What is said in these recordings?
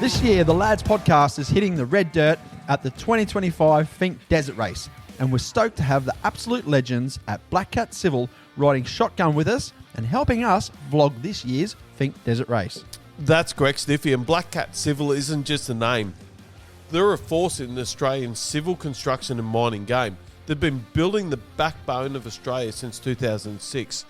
This year, the Lads podcast is hitting the red dirt at the 2025 FINKE Desert race, and we're stoked to have the absolute legends at Black Cat Civil riding shotgun with us and helping us vlog this year's FINKE Desert race. That's correct, Stiffy, and Black Cat Civil isn't just a name. They're a force in the Australian civil construction and mining game. They've been building the backbone of Australia since 2006,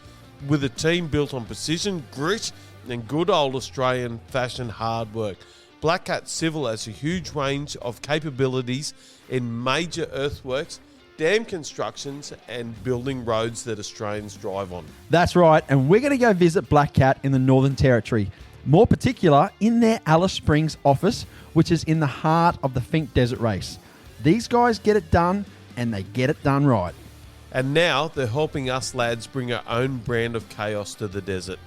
with a team built on precision, grit, and good old Australian fashion hard work. Black Cat Civil has a huge range of capabilities in major earthworks, dam constructions, and building roads that Australians drive on. That's right, and we're going to go visit Black Cat in the Northern Territory, more particular in their Alice Springs office, which is in the heart of the FINKE Desert race. These guys get it done, and they get it done right. And now they're helping us lads bring our own brand of chaos to the desert.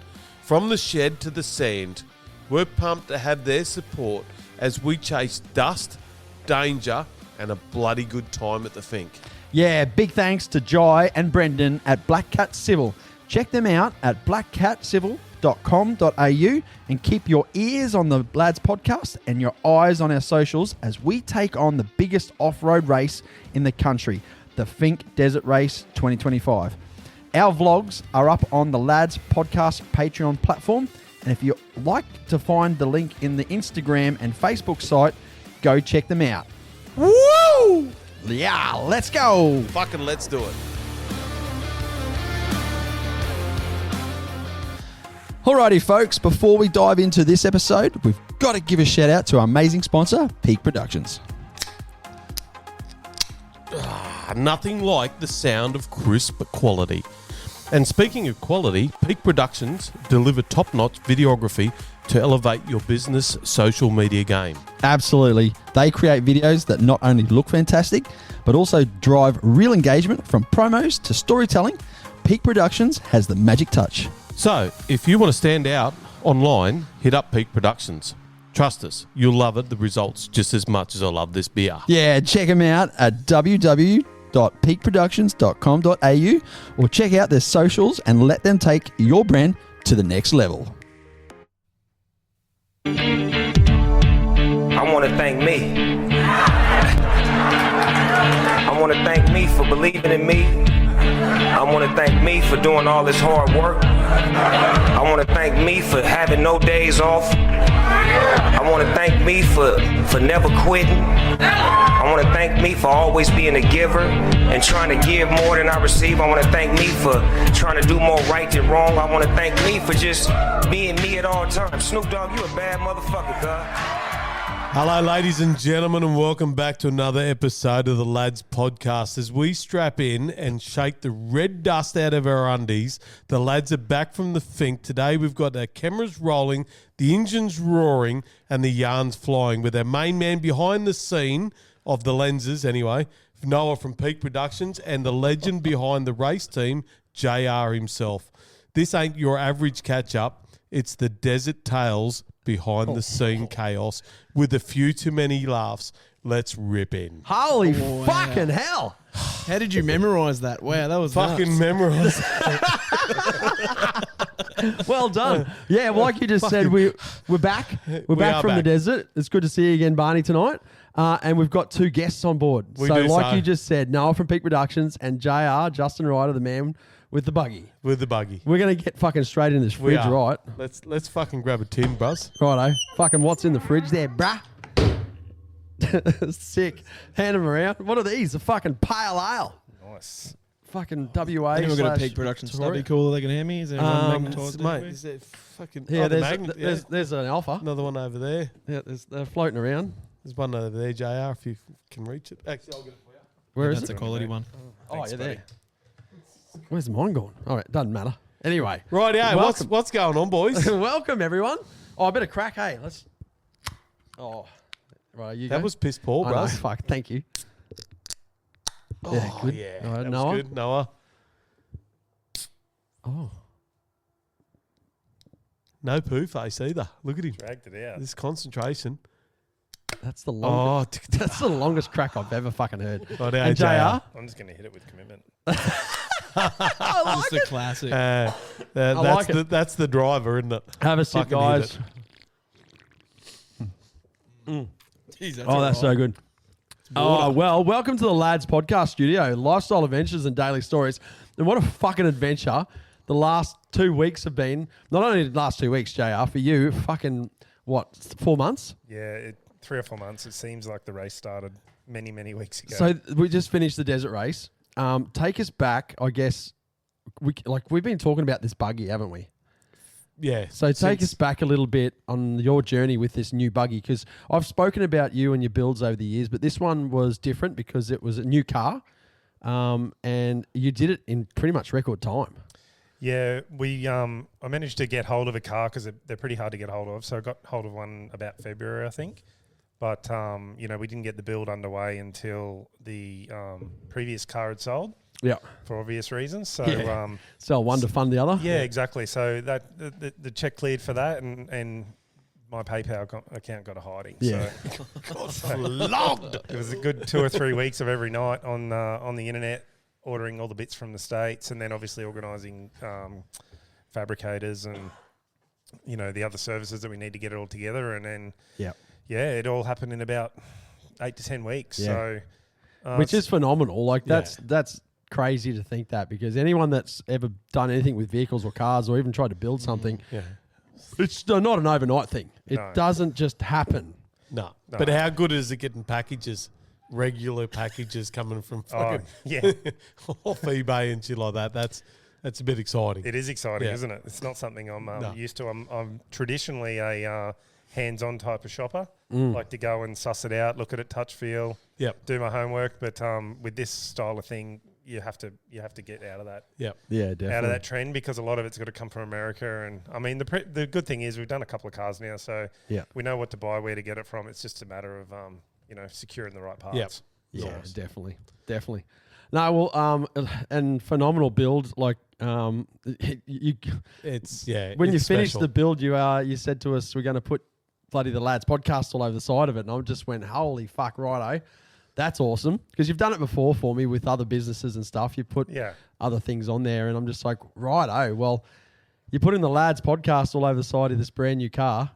From the shed to the sand, we're pumped to have their support as we chase dust, danger, and a bloody good time at the FINKE. Yeah, big thanks to Jai and Brendan at Black Cat Civil. Check them out at blackcatcivil.com.au and keep your ears on the Lads podcast and your eyes on our socials as we take on the biggest off-road race in the country, the FINKE Desert Race 2025. Our vlogs are up on the Lads podcast Patreon platform, and if you like to find the link in the Instagram and Facebook site, go check them out. Woo! Yeah, let's go. Fucking let's do it. Alrighty, folks, before we dive into this episode, we've got to give a shout out to our amazing sponsor, FINKE Productions. Nothing like the sound of crisp quality. And speaking of quality, FINKE Productions deliver top-notch videography to elevate your business social media game. Absolutely. They create videos that not only look fantastic, but also drive real engagement from promos to storytelling. FINKE Productions has the magic touch. So, if you want to stand out online, hit up FINKE Productions. Trust us, you'll love it. The results just as much as I love this beer. Yeah, check them out at www.peakproductions.com.au or check out their socials and let them take your brand to the next level. I want to thank me. I want to thank me for believing in me. I want to thank me for doing all this hard work. I want to thank me for having no days off. I want to thank me for never quitting. I want to thank me for always being a giver and trying to give more than I receive. I want to thank me for trying to do more right than wrong. I want to thank me for just being me at all times. Snoop Dogg, you a bad motherfucker, God. Hello, ladies and gentlemen, and welcome back to another episode of the Lads Podcast. As we strap in and shake the red dust out of our undies, the lads are back from the FINKE. Today we've got our cameras rolling, the engines roaring, and the yarns flying with our main man behind the scene of the lenses, anyway, Noah from FINKE Productions, and the legend behind the race team, JR himself. This ain't your average catch-up. It's the Desert Tales behind the scene chaos with a few too many laughs. Let's rip in. Holy fucking hell. How did you memorize that? Wow, that was Fucking nuts. memorize. Well done. Yeah, like you just said, we're back. We're back from the desert. It's good to see you again, Barney, tonight. And we've got two guests on board. You just said, Noah from FINKE Productions and JR, Justin Ryder, the man with the buggy. With the buggy. We're going to get fucking straight in this fridge, right? Let's fucking grab a tin, bruz. Righto. Fucking what's in the fridge there, bruh? Sick. Hand them around. What are these? A fucking pale ale. Nice. Fucking WA. Anyone got a FINKE Productions stubby cooler they can hear me? Is there one magnetised? Mate, is that fucking... Yeah, the there's an alpha. Another one over there. Yeah, they're floating around. There's one over there, JR, if you can reach it. Actually, I'll get it for you. Where is That's it? a quality one. Thanks, there. Where's mine gone? All right, doesn't matter. Anyway. Right, yeah. What's going on, boys? Welcome, everyone. Oh, I better crack, hey. Let's... Oh, right, you go. That was piss poor, I know, bro. fuck, thank you. Yeah, good. Yeah, All right, that Noah. was good, Noah. Oh. No poo face either. Look at him. Dragged it out. This concentration. That's the longest. That's the longest crack I've ever fucking heard. Right, and JR? I'm just going to hit it with commitment. Just a classic. That's the driver, isn't it? Have a sip, Fucking hit guys. Jeez, that's Oh, that's so good. Oh, well, welcome to the Lads Podcast Studio, lifestyle adventures and daily stories. And what a fucking adventure the last 2 weeks have been. Not only the last 2 weeks, JR, for you, fucking, 4 months? Yeah, 3 or 4 months. It seems like the race started many, many weeks ago. So we just finished the desert race. Take us back, I guess. We've been talking about this buggy, haven't we? Yeah. So take us back a little bit on your journey with this new buggy, because I've spoken about you and your builds over the years, but this one was different because it was a new car, and you did it in pretty much record time. Yeah, I managed to get hold of a car because they're pretty hard to get hold of. So I got hold of one about February, I think. But, we didn't get the build underway until the previous car had sold. Yeah. For obvious reasons. So, Sell one to fund the other. Yeah, exactly. So that the check cleared for that, and my PayPal account got a hiding. Yeah. So logged. It was a good 2 or 3 weeks of every night on the internet, ordering all the bits from the States, and then obviously organising fabricators and the other services that we need to get it all together, and then it all happened in about 8 to 10 weeks. Yeah. So, which is phenomenal. Like that's crazy to think that, because anyone that's ever done anything with vehicles or cars or even tried to build something, it's not an overnight thing. It doesn't just happen. No. But how good is it getting packages, regular packages coming from fucking off eBay and shit like that? That's a bit exciting. It is exciting, isn't it? It's not something I'm used to. I'm traditionally a hands-on type of shopper. Like to go and suss it out, look at it, touch, feel, do my homework. But with this style of thing, you have to get out of that. Yeah, definitely. Out of that trend, because a lot of it's got to come from America. And I mean, the good thing is we've done a couple of cars now, so we know what to buy, where to get it from. It's just a matter of securing the right parts. Yeah, definitely. No, well, and phenomenal build. Like, when you finished the build, you said to us, we're going to put bloody the Lads Podcast all over the side of it, and I just went, holy fuck, righto. That's awesome, because you've done it before for me with other businesses and stuff. You put other things on there, and I'm just like, righto. Well, you're putting the Lads Podcast all over the side of this brand new car.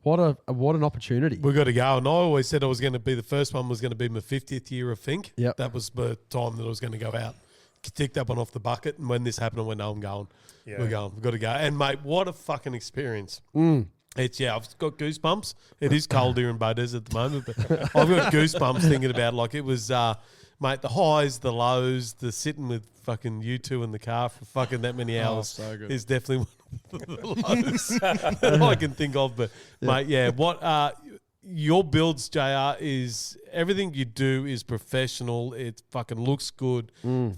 What an opportunity. We've got to go. And I always said the first one was going to be my 50th year of FINKE. Yep. That was the time that I was going to go out. Tick that one off the bucket. And when this happened, I went, no, I'm going. Yeah. We're going. We've got to go. And, mate, what a fucking experience. I've got goosebumps. It is cold here in FINKE Desert at the moment, but I've got goosebumps thinking about, like, it was, mate, the highs, the lows, the sitting with fucking you two in the car for fucking that many hours is definitely one of the lows that I can think of. But, mate, what your builds, JR, is everything you do is professional. It fucking looks good,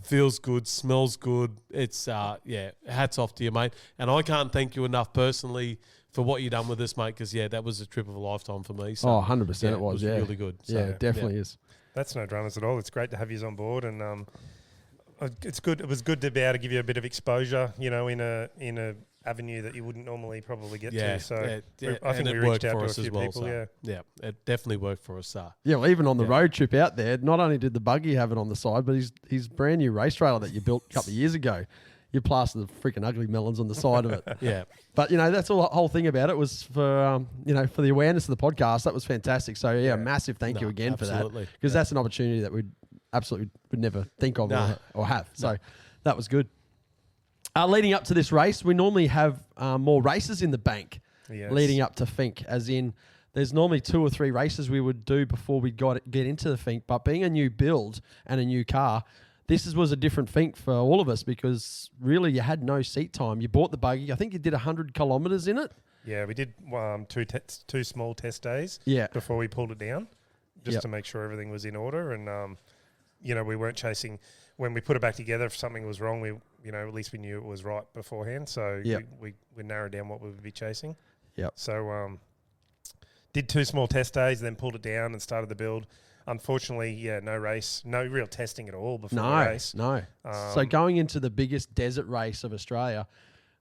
feels good, smells good. It's, hats off to you, mate. And I can't thank you enough personally for what you've done with this, mate, because, that was a trip of a lifetime for me. So, 100% it was really good. So, it definitely is. That's no dramas at all. It's great to have you on board, and it's good. It was good to be able to give you a bit of exposure, in a avenue that you wouldn't normally probably get to. So I think we reached out to a few people. So. Yeah, it definitely worked for us. Well, even on the road trip out there, not only did the buggy have it on the side, but his brand new race trailer that you built a couple of years ago, you plastered the freaking ugly melons on the side of it. But that's all. The whole thing about it was for for the awareness of the podcast. That was fantastic. So massive thank you again for that, because that's an opportunity that we'd absolutely would never think of or have. So that was good. Leading up to this race, we normally have more races in the bank leading up to FINKE, as in there's normally 2 or 3 races we would do before we get into the FINKE. But being a new build and a new car, this was a different FINKE for all of us, because really you had no seat time. You bought the buggy. I think you did 100 kilometres in it. Yeah, we did 2 small test days before we pulled it down, just to make sure everything was in order. And, we weren't chasing. When we put it back together, if something was wrong, we at least we knew it was right beforehand. So we narrowed down what we would be chasing. So did 2 small test days, then pulled it down and started the build. Unfortunately, no race, no real testing at all before the race. No. So going into the biggest desert race of Australia,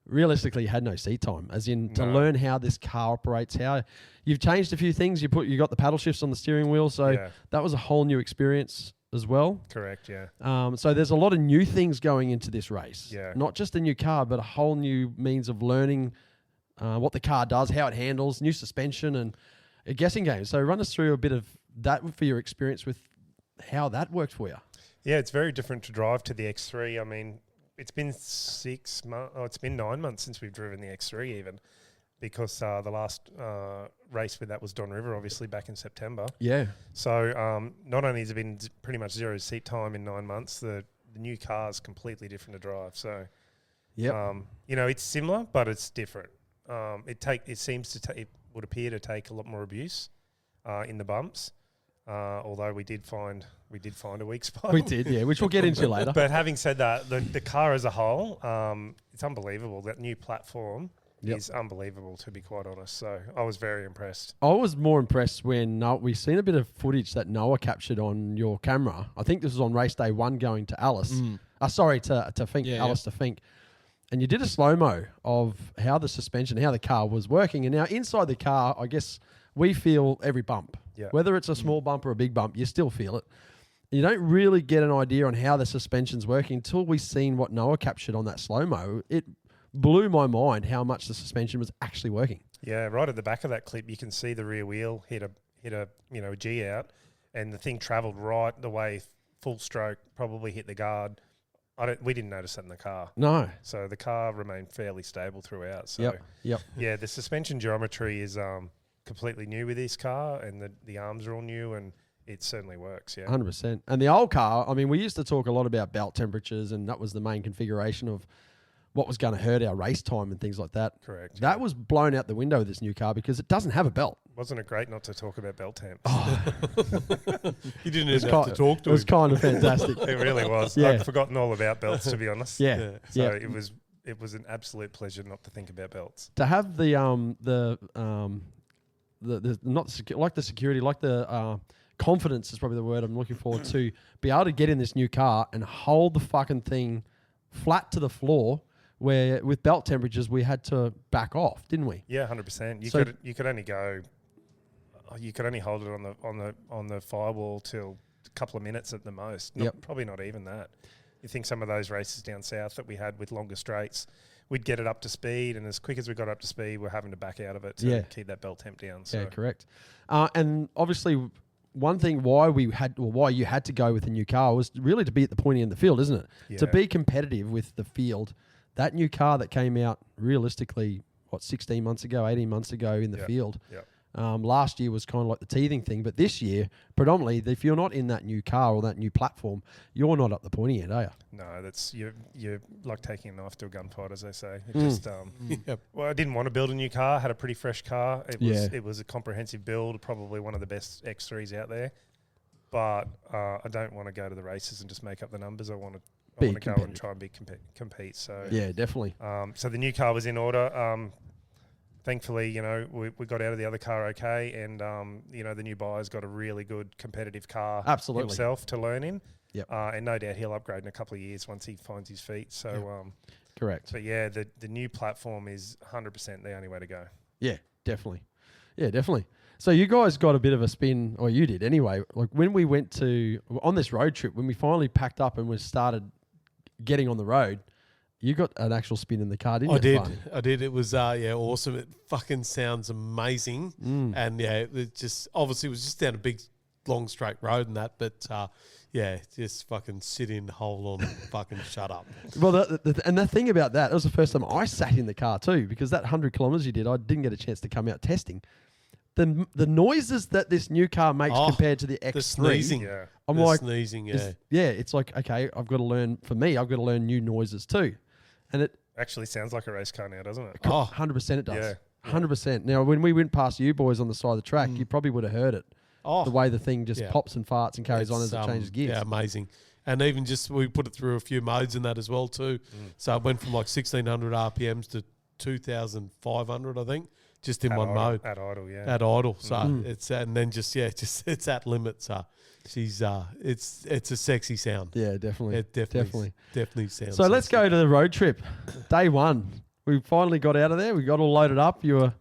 realistically, you had no seat time, as in to learn how this car operates. How you've changed a few things. You got the paddle shifts on the steering wheel, so that was a whole new experience as well. Correct. So there's a lot of new things going into this race. Not just a new car, but a whole new means of learning what the car does, how it handles, new suspension, a guessing game. So run us through a bit of that for your experience with how that worked for you. Yeah, it's very different to drive to the X3. I mean, it's been 6 months. Oh, it's been 9 months since we've driven the X3 even, because the last race with that was Don River, obviously back in September. Yeah. So not only has it been pretty much zero seat time in 9 months, the new car is completely different to drive. So, it's similar, but it's different. It would appear to take a lot more abuse in the bumps. Although we did find a weak spot. We did, yeah, which we'll get into later. But having said that, the car as a whole, it's unbelievable. That new platform is unbelievable, to be quite honest. So I was very impressed. I was more impressed when we seen a bit of footage that Noah captured on your camera. I think this was on race day 1 going to Alice. To FINKE, Alice to FINKE. And you did a slow-mo of how the suspension, how the car was working. And now inside the car, I guess we feel every bump. Yeah. Whether it's a small bump or a big bump, you still feel it. You don't really get an idea on how the suspension's working until we seen what Noah captured on that slow-mo. It blew my mind how much the suspension was actually working. Yeah, right at the back of that clip, you can see the rear wheel hit a G out, and the thing travelled right the way full stroke, probably hit the guard. We didn't notice that in the car. No. So the car remained fairly stable throughout. So Yep. Yeah, the suspension geometry is completely new with this car, and the arms are all new, and it certainly works. Yeah, 100%. And the old car, I mean, we used to talk a lot about belt temperatures, and that was the main configuration of what was going to hurt our race time and things like that. Correct. That was blown out the window with this new car because it doesn't have a belt. Wasn't it great not to talk about belt temps? You didn't even have to talk to it. It was him. kind of fantastic. It really was. Yeah. I'd forgotten all about belts, to be honest. Yeah. So it was an absolute pleasure not to think about belts. To have the security, like the confidence is probably the word I'm looking for, to be able to get in this new car and hold the fucking thing flat to the floor, where with belt temperatures we had to back off, didn't we? Yeah, 100%. You could only hold it on the firewall till a couple of minutes at the most. Probably not even that. You think some of those races down south that we had with longer straights, we'd get it up to speed, and as quick as we got up to speed, we're having to back out of it to keep that belt temp down. So. Yeah, correct. And obviously, one thing why you had to go with a new car was really to be at the pointy end of the field, isn't it? Yeah. To be competitive with the field. That new car that came out realistically, 16 months ago, 18 months ago in the field. Yep. Last year was kind of like the teething thing, but this year, predominantly, if you're not in that new car or that new platform, you're not up the pointy end, are you? No, that's you're like taking a knife to a gunfight, as they say. It just well, I didn't want to build a new car. Had a pretty fresh car. It was a comprehensive build, probably one of the best X3s out there. But I don't want to go to the races and just make up the numbers. I want to go and try and compete. So yeah, definitely. So the new car was in order. Thankfully, we got out of the other car okay, and the new buyer's got a really good competitive car himself to learn in. Yep. And no doubt he'll upgrade in a couple of years once he finds his feet. So correct. But yeah, the new platform is 100% the only way to go. Yeah, definitely. Yeah, definitely. So you guys got a bit of a spin, or you did anyway. Like when we went on this road trip, when we finally packed up and we started getting on the road, you got an actual spin in the car, didn't you? I did. It was awesome. It fucking sounds amazing. And it just obviously was just down a big long straight road and that, but just fucking sit in the hole and fucking shut up. Well, the thing about that, it was the first time I sat in the car too, because that 100 kilometers you did, I didn't get a chance to come out testing. The noises that this new car makes compared to the X3. The sneezing. I'm like, sneezing, it's like, okay, I've got to learn new noises too. And it actually sounds like a race car now, doesn't it? 100% it does. Yeah. 100%. Now, when we went past you boys on the side of the track, you probably would have heard it. The way the thing just pops and farts and carries on as it changes gears. Yeah, amazing. And even just, we put it through a few modes in that as well too. So it went from like 1,600 RPMs to 2,500, I think. Just in one mode. At idle, yeah. At idle. So it's, and then just it's at limit. So she's, it's a sexy sound. Yeah, definitely. It definitely sounds So let's go to the road trip. Day one. We finally got out of there. We got all loaded up. You were,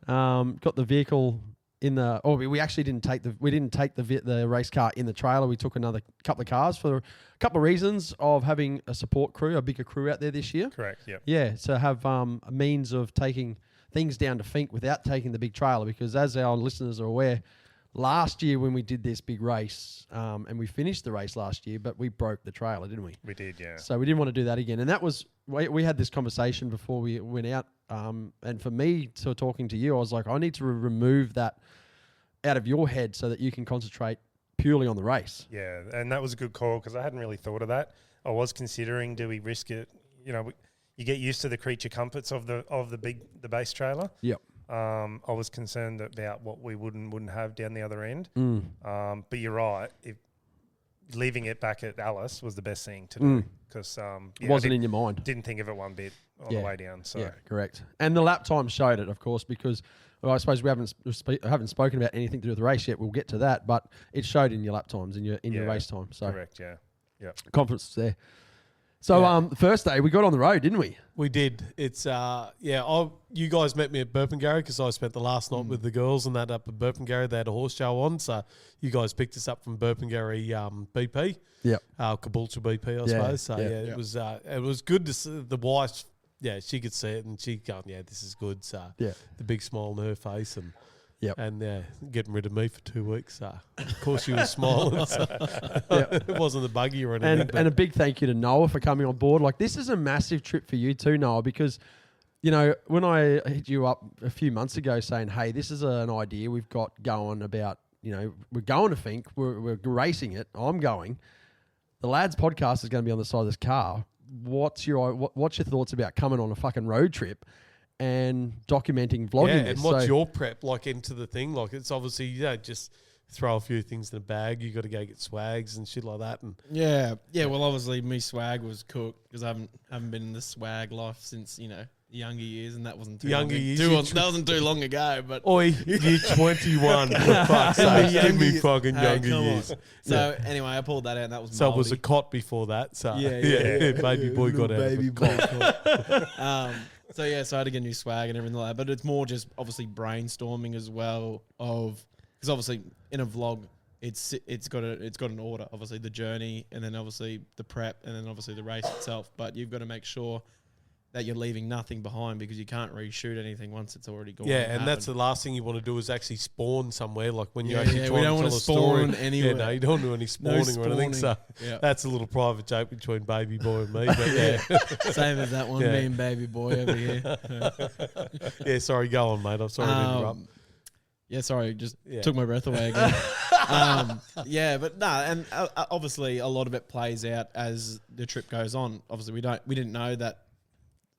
got the vehicle in the, we actually didn't take the race car in the trailer. We took another couple of cars for a couple of reasons of having a support crew, a bigger crew out there this year. Correct, yeah. Yeah, so have a means of taking things down to Fink without taking the big trailer, because as our listeners are aware, last year when we did this big race, and we finished the race last year, but we broke the trailer, didn't we? We did, yeah. So we didn't want to do that again. And that was, we had this conversation before we went out. And for me, so talking to you, I was like, I need to remove that out of your head so that you can concentrate purely on the race. Yeah, and that was a good call because I hadn't really thought of that. I was considering, do we risk it? You know, you get used to the creature comforts of the base trailer. Yep. I was concerned about what we wouldn't have down the other end. But you're right. Leaving it back at Alice was the best thing to do because it wasn't in your mind. Didn't think of it one bit on the way down. So yeah, correct. And the lap time showed it, of course, because I suppose we haven't spoken about anything to do with the race yet. We'll get to that, but it showed in your lap times in your race time. So correct. Yeah. Yeah. Confidence was there. So the first day we got on the road, didn't we? We did. It's you guys met me at Burpengary because I spent the last night with the girls and that up at Burpengary. They had a horse show on, so you guys picked us up from Burpengary BP. Yep. Caboolture BP, I suppose. So it was good to see the wife. Yeah, she could see it and she going, yeah, this is good. So the big smile on her face and. Yep. And getting rid of me for 2 weeks. Of course, she was smiling. So it wasn't the buggy or anything. And a big thank you to Noah for coming on board. Like, this is a massive trip for you too, Noah, because, you know, when I hit you up a few months ago saying, hey, this is an idea we've got going about, you know, we're going to Fink, we're racing it, I'm going. The Lads podcast is going to be on the side of this car. What's your thoughts about coming on a fucking road trip and documenting vlogging this? And what's your prep like into the thing? Like, it's obviously, you don't just throw a few things in a bag. You got to go get swags and shit like that. And yeah. Well, obviously, me swag was cooked because I haven't been in the swag life since, you know, younger years, and that wasn't too long that wasn't too long ago. But oi, you're 21. For fuck's sake, give me fucking younger years. So anyway, I pulled that out, and that was so it was a cot before that. So yeah. Baby boy got out. Baby boy cot. So I had to get new swag and everything like that. But it's more just obviously brainstorming as well because obviously in a vlog it's got an order. Obviously the journey, and then obviously the prep, and then obviously the race itself. But you've got to make sure that you're leaving nothing behind because you can't reshoot anything once it's already gone. Yeah, and that's the last thing you want to do is actually spawn somewhere. Like when you actually try to tell a story. Anywhere. Yeah, no, you don't do any spawning or anything. So that's a little private joke between Baby Boy and me. But same as that one, me and Baby Boy over here. Sorry, go on, mate. I'm sorry to interrupt. Sorry, just took my breath away again. But no, and obviously a lot of it plays out as the trip goes on. Obviously, we didn't know that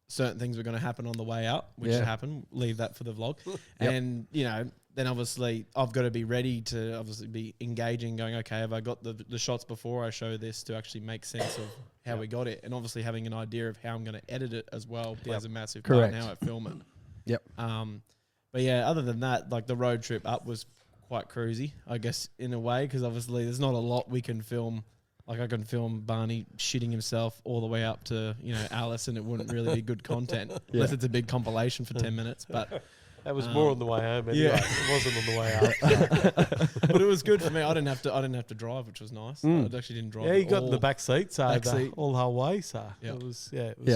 certain things were going to happen on the way out, which happened. Leave that for the vlog. And, you know, then obviously I've got to be ready to obviously be engaging, going, okay, have I got the shots before I show this to actually make sense of how we got it? And obviously having an idea of how I'm going to edit it as well plays a massive part now at filming. But yeah, other than that, like the road trip up was quite cruisy, I guess, in a way, because obviously there's not a lot we can film. Like I can film Barney shitting himself all the way up to, you know, Alice, and it wouldn't really be good content unless it's a big compilation for 10 minutes. But that was more on the way home anyway. It wasn't on the way out. But it was good for me. I didn't have to drive, which was nice. I actually didn't drive. Yeah, you got in the back seat, all the whole way. So it was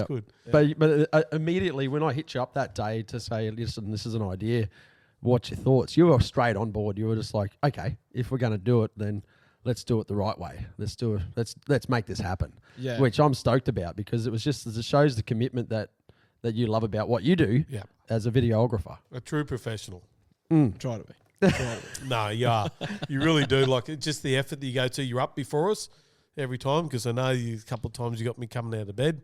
good. But immediately when I hit you up that day to say, listen, this is an idea, what's your thoughts? You were straight on board. You were just like, okay, if we're going to do it, then let's do it the right way. Let's make this happen. Yeah. Which I'm stoked about because it shows the commitment that you love about what you do as a videographer. A true professional. Try to be. No, you are. You really do. Like, it's just the effort that you go to. You're up before us every time because I know a couple of times you got me coming out of bed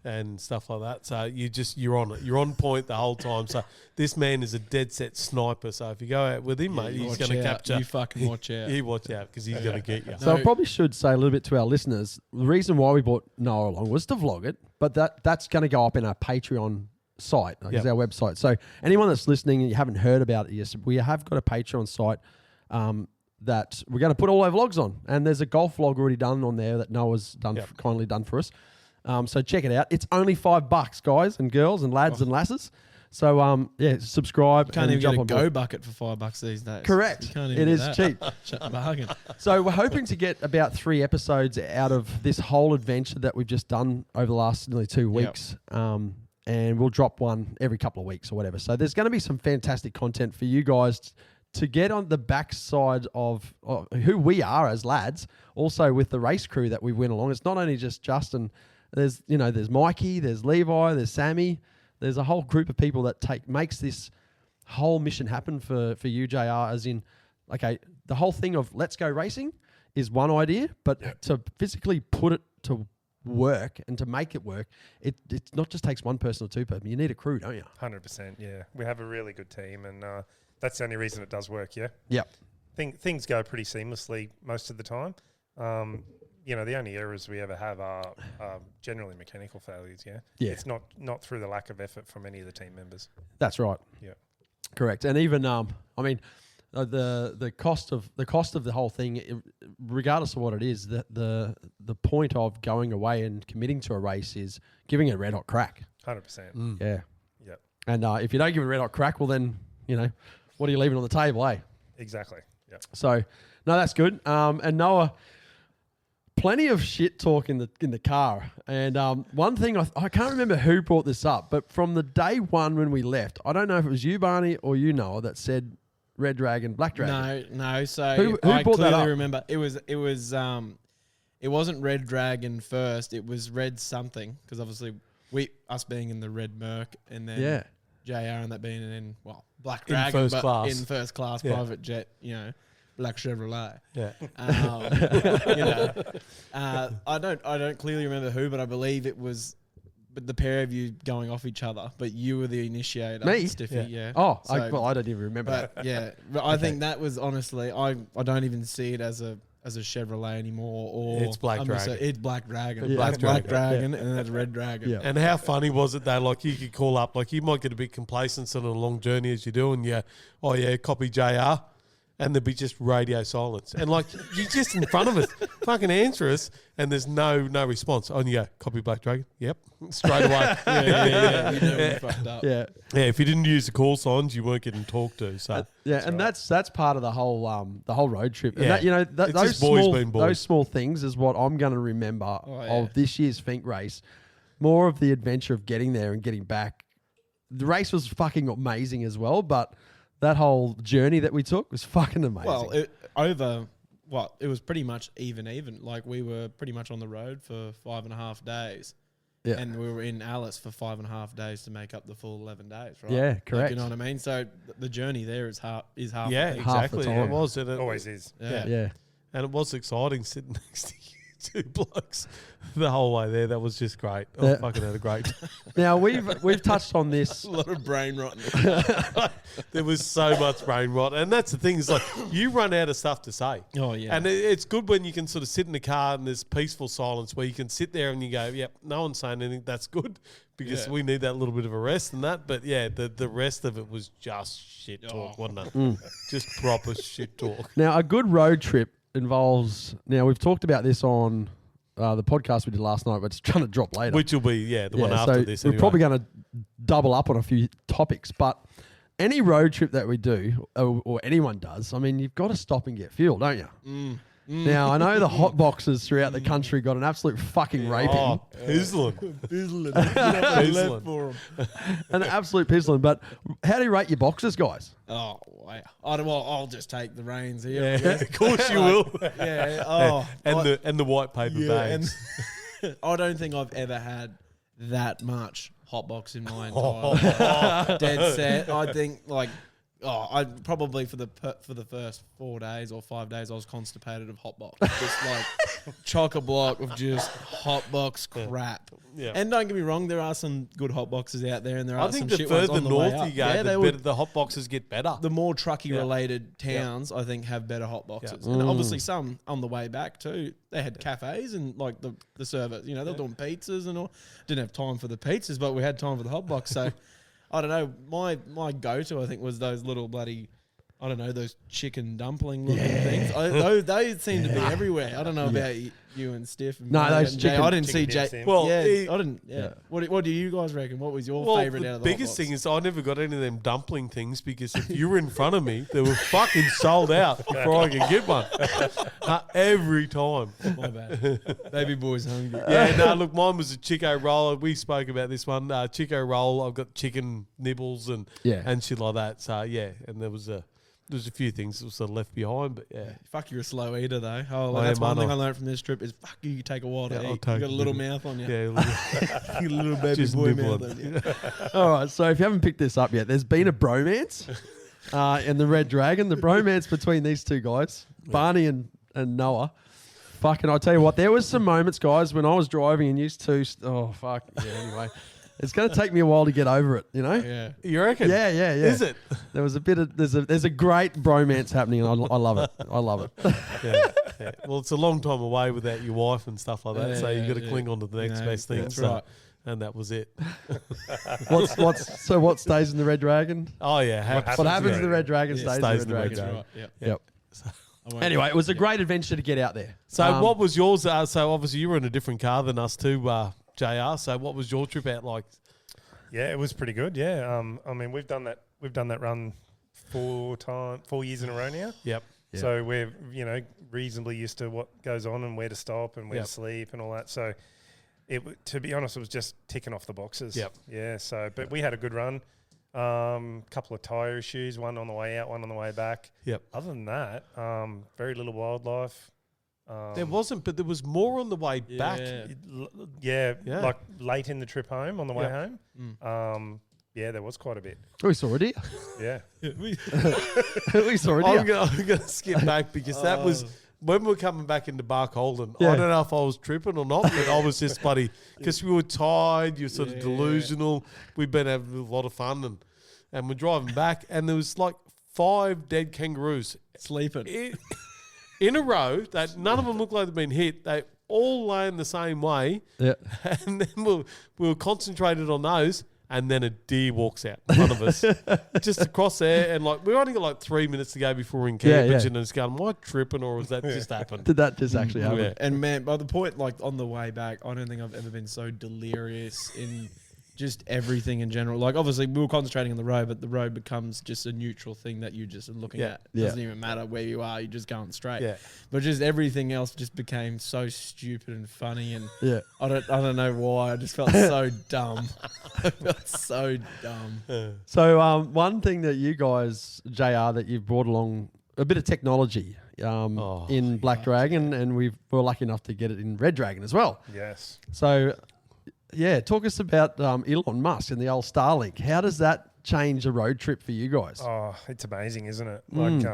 and stuff like that. So you're on it. You're on point the whole time. So this man is a dead set sniper. So if you go out with him, mate, he's going to capture. You fucking watch out. You watch out because he's going to get you. So I probably should say a little bit to our listeners. The reason why we brought Noah along was to vlog it, but that's going to go up in our Patreon site, our website. So anyone that's listening and you haven't heard about it yet, we have got a Patreon site that we're going to put all our vlogs on. And there's a golf vlog already done on there that Noah's kindly done for us. So check it out. It's only $5, guys and girls and lads and lasses. So, subscribe. You can't even get a Go bucket for $5 these days. Correct. It is cheap. Bargain. So we're hoping to get about 3 episodes out of this whole adventure that we've just done over the last nearly 2 weeks. and we'll drop one every couple of weeks or whatever. So there's going to be some fantastic content for you guys to get on the backside of who we are as lads, also with the race crew that we went along. It's not only just Justin. There's Mikey, there's Levi, there's Sammy. There's a whole group of people that makes this whole mission happen for you, JR, as in, okay, the whole thing of let's go racing is one idea, but to physically put it to work and to make it work, it not just takes one person or two people. You need a crew, don't you? 100%, yeah. We have a really good team, and that's the only reason it does work, yeah? Yep. Things go pretty seamlessly most of the time. The only errors we ever have are generally mechanical failures, yeah? It's not through the lack of effort from any of the team members. That's right. Yeah. Correct. And even, the cost of the whole thing, regardless of what it is, the point of going away and committing to a race is giving it a red hot crack. 100%. Yeah. Yep. And if you don't give it a red hot crack, well then, what are you leaving on the table, eh? Exactly. Yep. So, no, that's good. And Noah, plenty of shit talk in the car. And one thing, I can't remember who brought this up, but from the day one when we left, I don't know if it was you, Barney, or you, Noah, that said Red Dragon, Black Dragon. No. So who I brought that clearly up? remember it wasn't Red Dragon first. It was Red something, because obviously us being in the Red Merc, and then JR and that being in Black Dragon, in first class private jet, Black Chevrolet. Yeah. I don't clearly remember who, but I believe it was the pair of you going off each other, but you were the initiator. Me? Stiffy, yeah. Oh, So, I don't even remember that. but yeah, but I think that was honestly, I don't even see it as a Chevrolet anymore. Or It's Black Dragon. It's Black Dragon. Yeah. Black Dragon, and then it's Red Dragon. Yeah. And how funny was it though? Like you could call up, like you might get a bit complacent on a long journey as you do, and copy JR. And there'd be just radio silence. And like, you're just in front of us, fucking answer us, and there's no response. Oh, and you go, copy Black Dragon? Yep. Straight away. Yeah. You know we fucked up. Yeah. Yeah, if you didn't use the call signs, you weren't getting talked to. So that's part of the whole road trip. And Yeah. that, It's just boys being boys. those small things is what I'm going to remember of this year's FINKE race. More of the adventure of getting there and getting back. The race was fucking amazing as well, but that whole journey that we took was fucking amazing. Well, it was pretty much even. Like, we were pretty much on the road for 5.5 days. Yeah. And we were in Alice for 5.5 days to make up the full 11 days, right? Yeah, Like, correct. you know what I mean? So the journey there is half. yeah, the peak. Half the exactly. time. It was. And it Always is. Yeah. And it was exciting sitting next to you two blokes the whole way there. That was just great. I fucking had a great time. Now, we've touched on this. A lot of brain rot. There was so much brain rot. And that's the thing, is like you run out of stuff to say. Oh, yeah. And it's good when you can sort of sit in the car and there's peaceful silence where you can sit there and you go, yep, no one's saying anything. That's good, because we need that little bit of a rest and that. But yeah, the rest of it was just shit talk, wasn't it? Just proper shit talk. Now, a good road trip involves. Now, we've talked about this on the podcast we did last night, but it's trying to drop later. Which will be, the one after so this. We're Anyway. probably going to double up on a few topics, but any road trip that we do, or anyone does, I mean, you've got to stop and get fuel, don't you? Now, I know the hot boxes throughout the country got an absolute fucking raping. Oh, pizzling. for 'em. An absolute pizzling. But how do you rate your boxes, guys? Oh, wow. I'll just take the reins here. Yeah, I guess. of course you will. Yeah. Oh, And the white paper bags. And I don't think I've ever had that much hot box in my entire life. Dead set. I think I probably for the first 4 days or 5 days I was constipated of hot box, just like chock a block of just hot box crap. Yeah. And don't get me wrong, there are some good hot boxes out there, and there I are think some the shit ones further on the way north up. you go, Yeah, the better the hot boxes get better. the more trucky related towns, I think, have better hot boxes. And obviously some on the way back too. They had cafes and like the service, they're doing pizzas and all. Didn't have time for the pizzas, but we had time for the hot box. So I don't know. My go-to, I think, was those little bloody, I don't know, those chicken dumpling looking things. They seem to be everywhere. I don't know about you and Stiff. And No, those Jay. chicken- I didn't see chicken Jay. dips, Well, yeah. I didn't. Yeah. What do you guys reckon? What was your favourite out of the biggest thing is I never got any of them dumpling things because if you were in front of me, they were fucking sold out before I could get one. Every time. My bad. Baby boy's hungry. Yeah, no, look, mine was a Chico roll. We spoke about this one. Chico roll, I've got chicken nibbles and shit like that. So, yeah, and there was a few things that were sort of left behind, but yeah. Fuck, you're a slow eater though. That's one thing I learned from this trip is fuck you take a while to eat. You got a little mouth on you. Yeah, You little baby just boy nibble mouth on on you. All right, so if you haven't picked this up yet, there's been a bromance in the Red Dragon. The bromance between these two guys, Barney and Noah. Fucking, I tell you what, there was some moments, guys, when I was driving and used to. Oh fuck. Yeah. Anyway, it's going to take me a while to get over it. You know. Yeah. You reckon? Yeah. Is it? There was a bit of there's a great bromance happening, and I love it. I love it. Yeah. Well, it's a long time away without your wife and stuff like that, so you've got to cling on to the next best thing. That's so, right. And that was it. What stays in the Red Dragon? Oh yeah. What happens in the Red Dragon stays in the Red Dragon. Dragon. Right. Yep. Anyway, it was a great adventure to get out there. So what was yours? So obviously you were in a different car than us too, JR. So what was your trip out like? Yeah, it was pretty good. Yeah, I mean we've done that run 4 years in a row now. Yep. So we're reasonably used to what goes on and where to stop and where to sleep and all that. So to be honest, it was just ticking off the boxes. Yep. Yeah. So but we had a good run. Couple of tyre issues, one on the way out, one on the way back. Yep. Other than that, very little wildlife. There wasn't, but there was more on the way back. Yeah, like late in the trip home, on the way home. There was quite a bit. We saw a deer. Yeah. We saw a deer. I'm going to skip back because that was when we were coming back into Barkholden. Yeah. I don't know if I was tripping or not, but I was just bloody because we were tired. You're sort of delusional. We've been having a lot of fun and we're driving back, and there was like 5 dead kangaroos Sleeping. in a row that none of them looked like they'd been hit. They all laying the same way. Yeah. And then we were concentrated on those, and then a deer walks out in front of us, just across there. And like we only got like 3 minutes to go before we're in campage, and it's going, am I tripping or was that just happened? Did that just actually happen? Yeah. And man, by the point, like on the way back, I don't think I've ever been so delirious in just everything in general. Like obviously we were concentrating on the road, but the road becomes just a neutral thing that you just are looking at. It doesn't even matter where you are, you're just going straight. Yeah. But just everything else just became so stupid and funny, and Yeah. I don't know why. I just felt so dumb. I felt so dumb. So one thing that you guys, JR, that you've brought along a bit of technology in Black Dragon, and we were lucky enough to get it in Red Dragon as well. Yes. So, yeah, talk us about Elon Musk and the old Starlink. How does that change a road trip for you guys? Oh, it's amazing, isn't it? Like,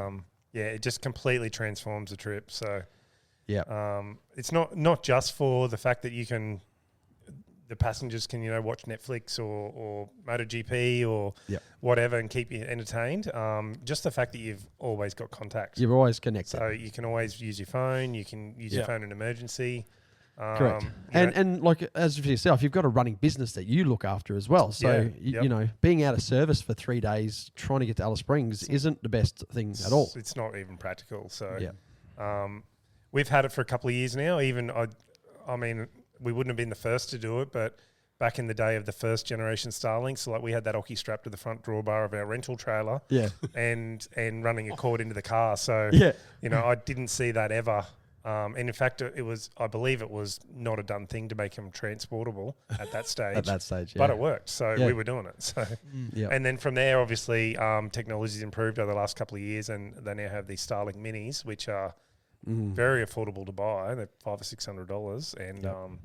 it just completely transforms the trip. So, it's not just for the fact that the passengers can, watch Netflix or MotoGP or whatever and keep you entertained. Just the fact that you've always got contact. You're always connected. So you can always use your phone. You can use your phone in emergency. Correct. And like as for yourself, you've got a running business that you look after as well. So, you know, being out of service for 3 days, trying to get to Alice Springs isn't the best thing at all. It's not even practical. So we've had it for a couple of years now. Even, I mean, we wouldn't have been the first to do it, but back in the day of the first generation Starlink, so like we had that Oki strapped to the front drawbar of our rental trailer and running a cord into the car. So, I didn't see that ever. And in fact, I believe it was not a done thing to make them transportable at that stage. But it worked, so we were doing it. So, and then from there, obviously, technology's improved over the last couple of years, and they now have these Starlink Minis, which are very affordable to buy. They're $500 or $600, and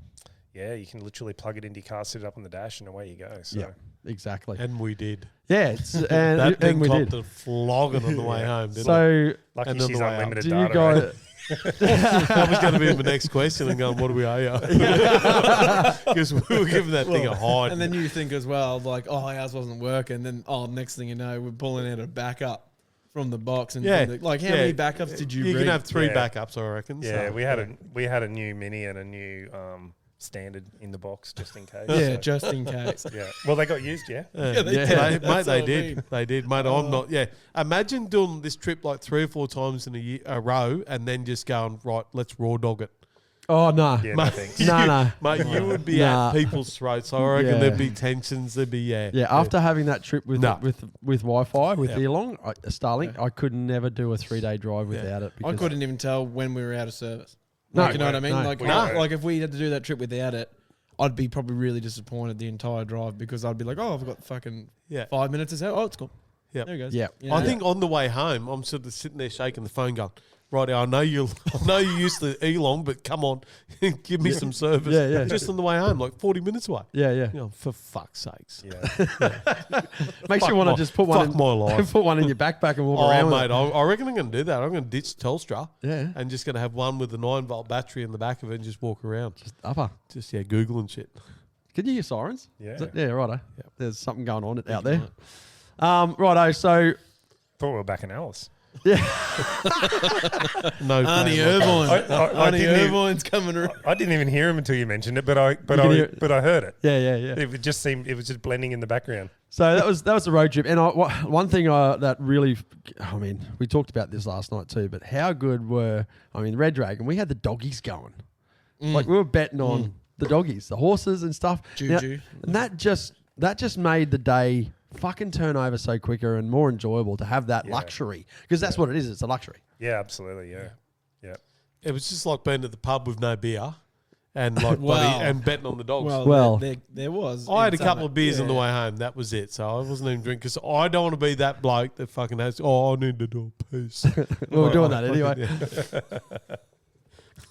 you can literally plug it into your car, set it up on the dash, and away you go. So. Exactly. And we did. Yeah, that thing we copped did. a flogging on the way home, didn't it? So, lucky she's unlimited do data. you guys? That was going to be the next question and going, what do we owe you? Because we were giving that thing a hide. And then you think as well, like, ours wasn't working. Then, next thing you know, we're pulling out a backup from the box. And how many backups did you You read? can have 3 backups, I reckon. Yeah, so. we had a new Mini and a new standard in the box just in case. Yeah, So, just in case. yeah. Well, they got used, yeah. Mate, they did. They did, mate. I'm not. Yeah, imagine doing this trip like 3 or 4 times in a row, and then just going right. Let's raw dog it. Oh, no. Yeah, no thanks. No. Mate, you would be at people's throats. I reckon there'd be tensions. There'd be Yeah, after having that trip with Wi-Fi, with Elon, Starlink, I could never do a 3-day drive without it. I couldn't even tell when we were out of service. No, Like, you know what I mean? no. Like if we had to do that trip without it, I'd be probably really disappointed the entire drive because I'd be like, oh, I've got fucking 5 minutes or so. Oh, it's gone. Yep. There it goes. Yeah. I think on the way home, I'm sort of sitting there shaking the phone going, right, I know you used to Elon, but come on, give me some service. Yeah. Just on the way home, like 40 minutes away. Yeah. You know, for fuck's sakes. Yeah. Makes you want to just put one in my life. put one in your backpack and walk Oh, around with mate, it. I reckon I'm going to do that. I'm going to ditch Telstra. Yeah. And just going to have one with a 9-volt battery in the back of it and just walk around. Upper. Just, Google and shit. Can you hear sirens? Yeah. Righto. Yep. There's something going on out there. Righto, so... Thought we were back in Alice. No, Arnie plan. Irvine. I Arnie didn't even- Irvine's coming around. I didn't even hear him until you mentioned it, but I heard it. Yeah. It was just blending in the background. So that was the road trip, and one thing that really, we talked about this last night too. But how good were Red Dragon? We had the doggies going, like we were betting on the doggies, the horses and stuff. Juju. And that just made the day fucking turn over so quicker and more enjoyable to have that luxury, because that's what it is. It's a luxury. Yeah, absolutely. Yeah. It was just like being at the pub with no beer and like and betting on the dogs. Well, there was. I had a in couple summer. of beers on the Yeah. way home. That was it. So I wasn't even drinking. Because I don't want to be that bloke that fucking has, I need to do a piece. we're doing that anyway.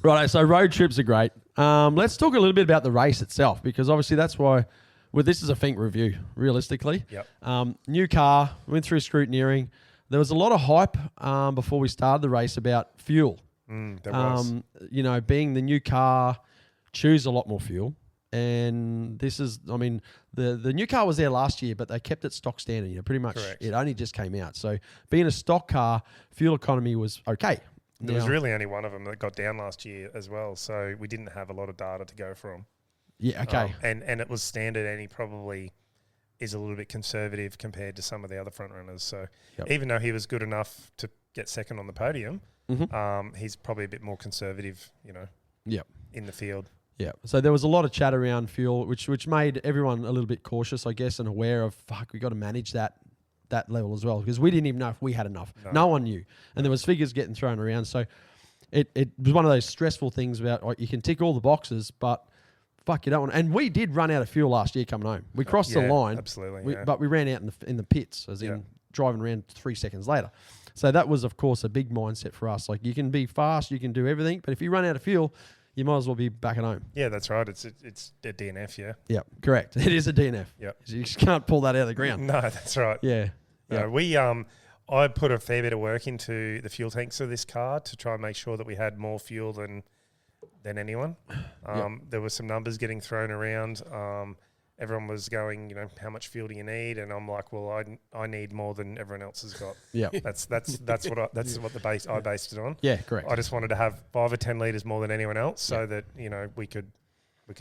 Right, so road trips are great. Let's talk a little bit about the race itself, because obviously that's why. Well, this is a FINKE review, realistically. Yep. New car, went through scrutineering. There was a lot of hype before we started the race about fuel. There was. Being the new car, chews a lot more fuel. And this is, the new car was there last year, but they kept it stock standard. Pretty much Correct. It only just came out. So being a stock car, fuel economy was okay. There was really only one of them that got down last year as well, so we didn't have a lot of data to go from. Yeah, okay. And it was standard, and he probably is a little bit conservative compared to some of the other front runners. So even though he was good enough to get second on the podium, he's probably a bit more conservative, in the field. Yeah. So there was a lot of chat around fuel, which made everyone a little bit cautious, I guess, and aware of, we got to manage that level as well, because we didn't even know if we had enough. No one knew. And there was figures getting thrown around. So it was one of those stressful things about, you can tick all the boxes, but you don't want. And we did run out of fuel last year coming home. We crossed the line. Absolutely. But we ran out in the pits, as in driving around 3 seconds later. So that was, of course, a big mindset for us. Like, you can be fast, you can do everything, but if you run out of fuel, you might as well be back at home. Yeah, that's right. It's a DNF, yeah. Yeah, correct. It is a DNF. Yep. You just can't pull that out of the ground. No, that's right. Yeah. No, I put a fair bit of work into the fuel tanks of this car to try and make sure that we had more fuel than anyone. There were some numbers getting thrown around. Everyone was going, how much fuel do you need? And I'm like, well, I need more than everyone else has got. Yeah. That's what I based it on. Yeah, correct. I just wanted to have 5 or 10 litres more than anyone else, so that we could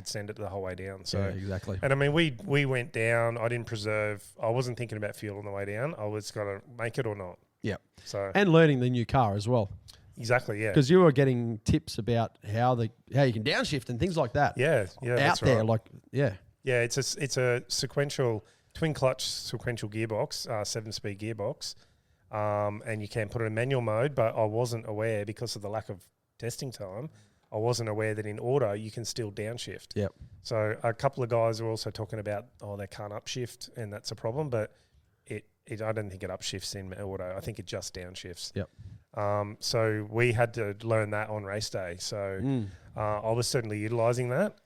send it the whole way down. So exactly. And we went down. I didn't preserve. I wasn't thinking about fuel on the way down. I was going to make it or not. Yeah. So and learning the new car as well. Exactly. Yeah. Because you were getting tips about how you can downshift and things like that. Yeah. Out there, right. Yeah, it's a sequential twin clutch sequential gearbox, 7-speed gearbox, and you can put it in manual mode. But I wasn't aware, because of the lack of testing time, I wasn't aware that in auto you can still downshift. Yep. So a couple of guys were also talking about, they can't upshift, and that's a problem. But I don't think it upshifts in auto. I think it just downshifts. Yep. So we had to learn that on race day. So I was certainly utilising that.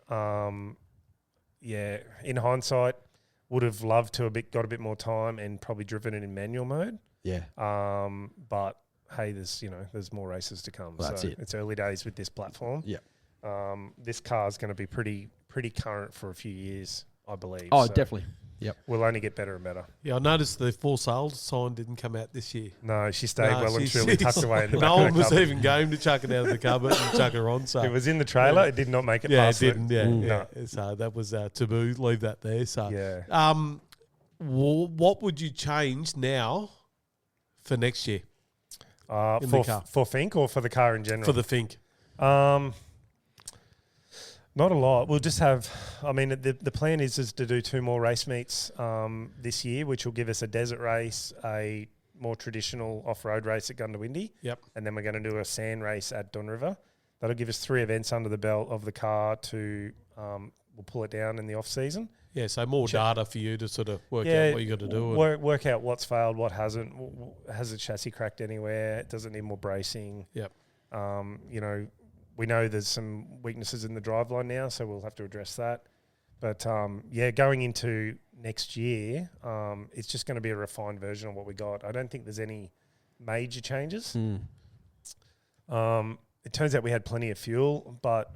In hindsight, would have loved to got a bit more time and probably driven it in manual mode. Yeah. But hey, there's more races to come. Well, that's so it. It's early days with this platform. Yeah. This car is going to be pretty current for a few years, I believe. Oh, So, definitely. we'll only get better and better. Yeah, I noticed the for sale sign didn't come out this year. No, she stayed well and truly tucked away in the back no of one the was cupboard. even game to chuck it out of the cupboard and chuck her on. So It was in the trailer. It did not make it yeah, it past didn't. Yeah, No. yeah. So that was taboo. Leave that there. So Yeah. what would you change now for next year in the car? For FINKE or for the car in general? For the FINKE? Not a lot. We'll just have, I mean, the plan is to do 2 more race meets this year, which will give us a desert race, a more traditional off-road race at Gundawindi. Yep. And then we're going to do a sand race at Don River. That'll give us 3 events under the belt of the car to, we'll pull it down in the off-season. Yeah, so more data for you to sort of work out what you got to do. Work out what's failed, what hasn't. Has the chassis cracked anywhere? Does it need more bracing? Yep. We know there's some weaknesses in the driveline now, so we'll have to address that. But, going into next year, it's just going to be a refined version of what we got. I don't think there's any major changes. It turns out we had plenty of fuel, but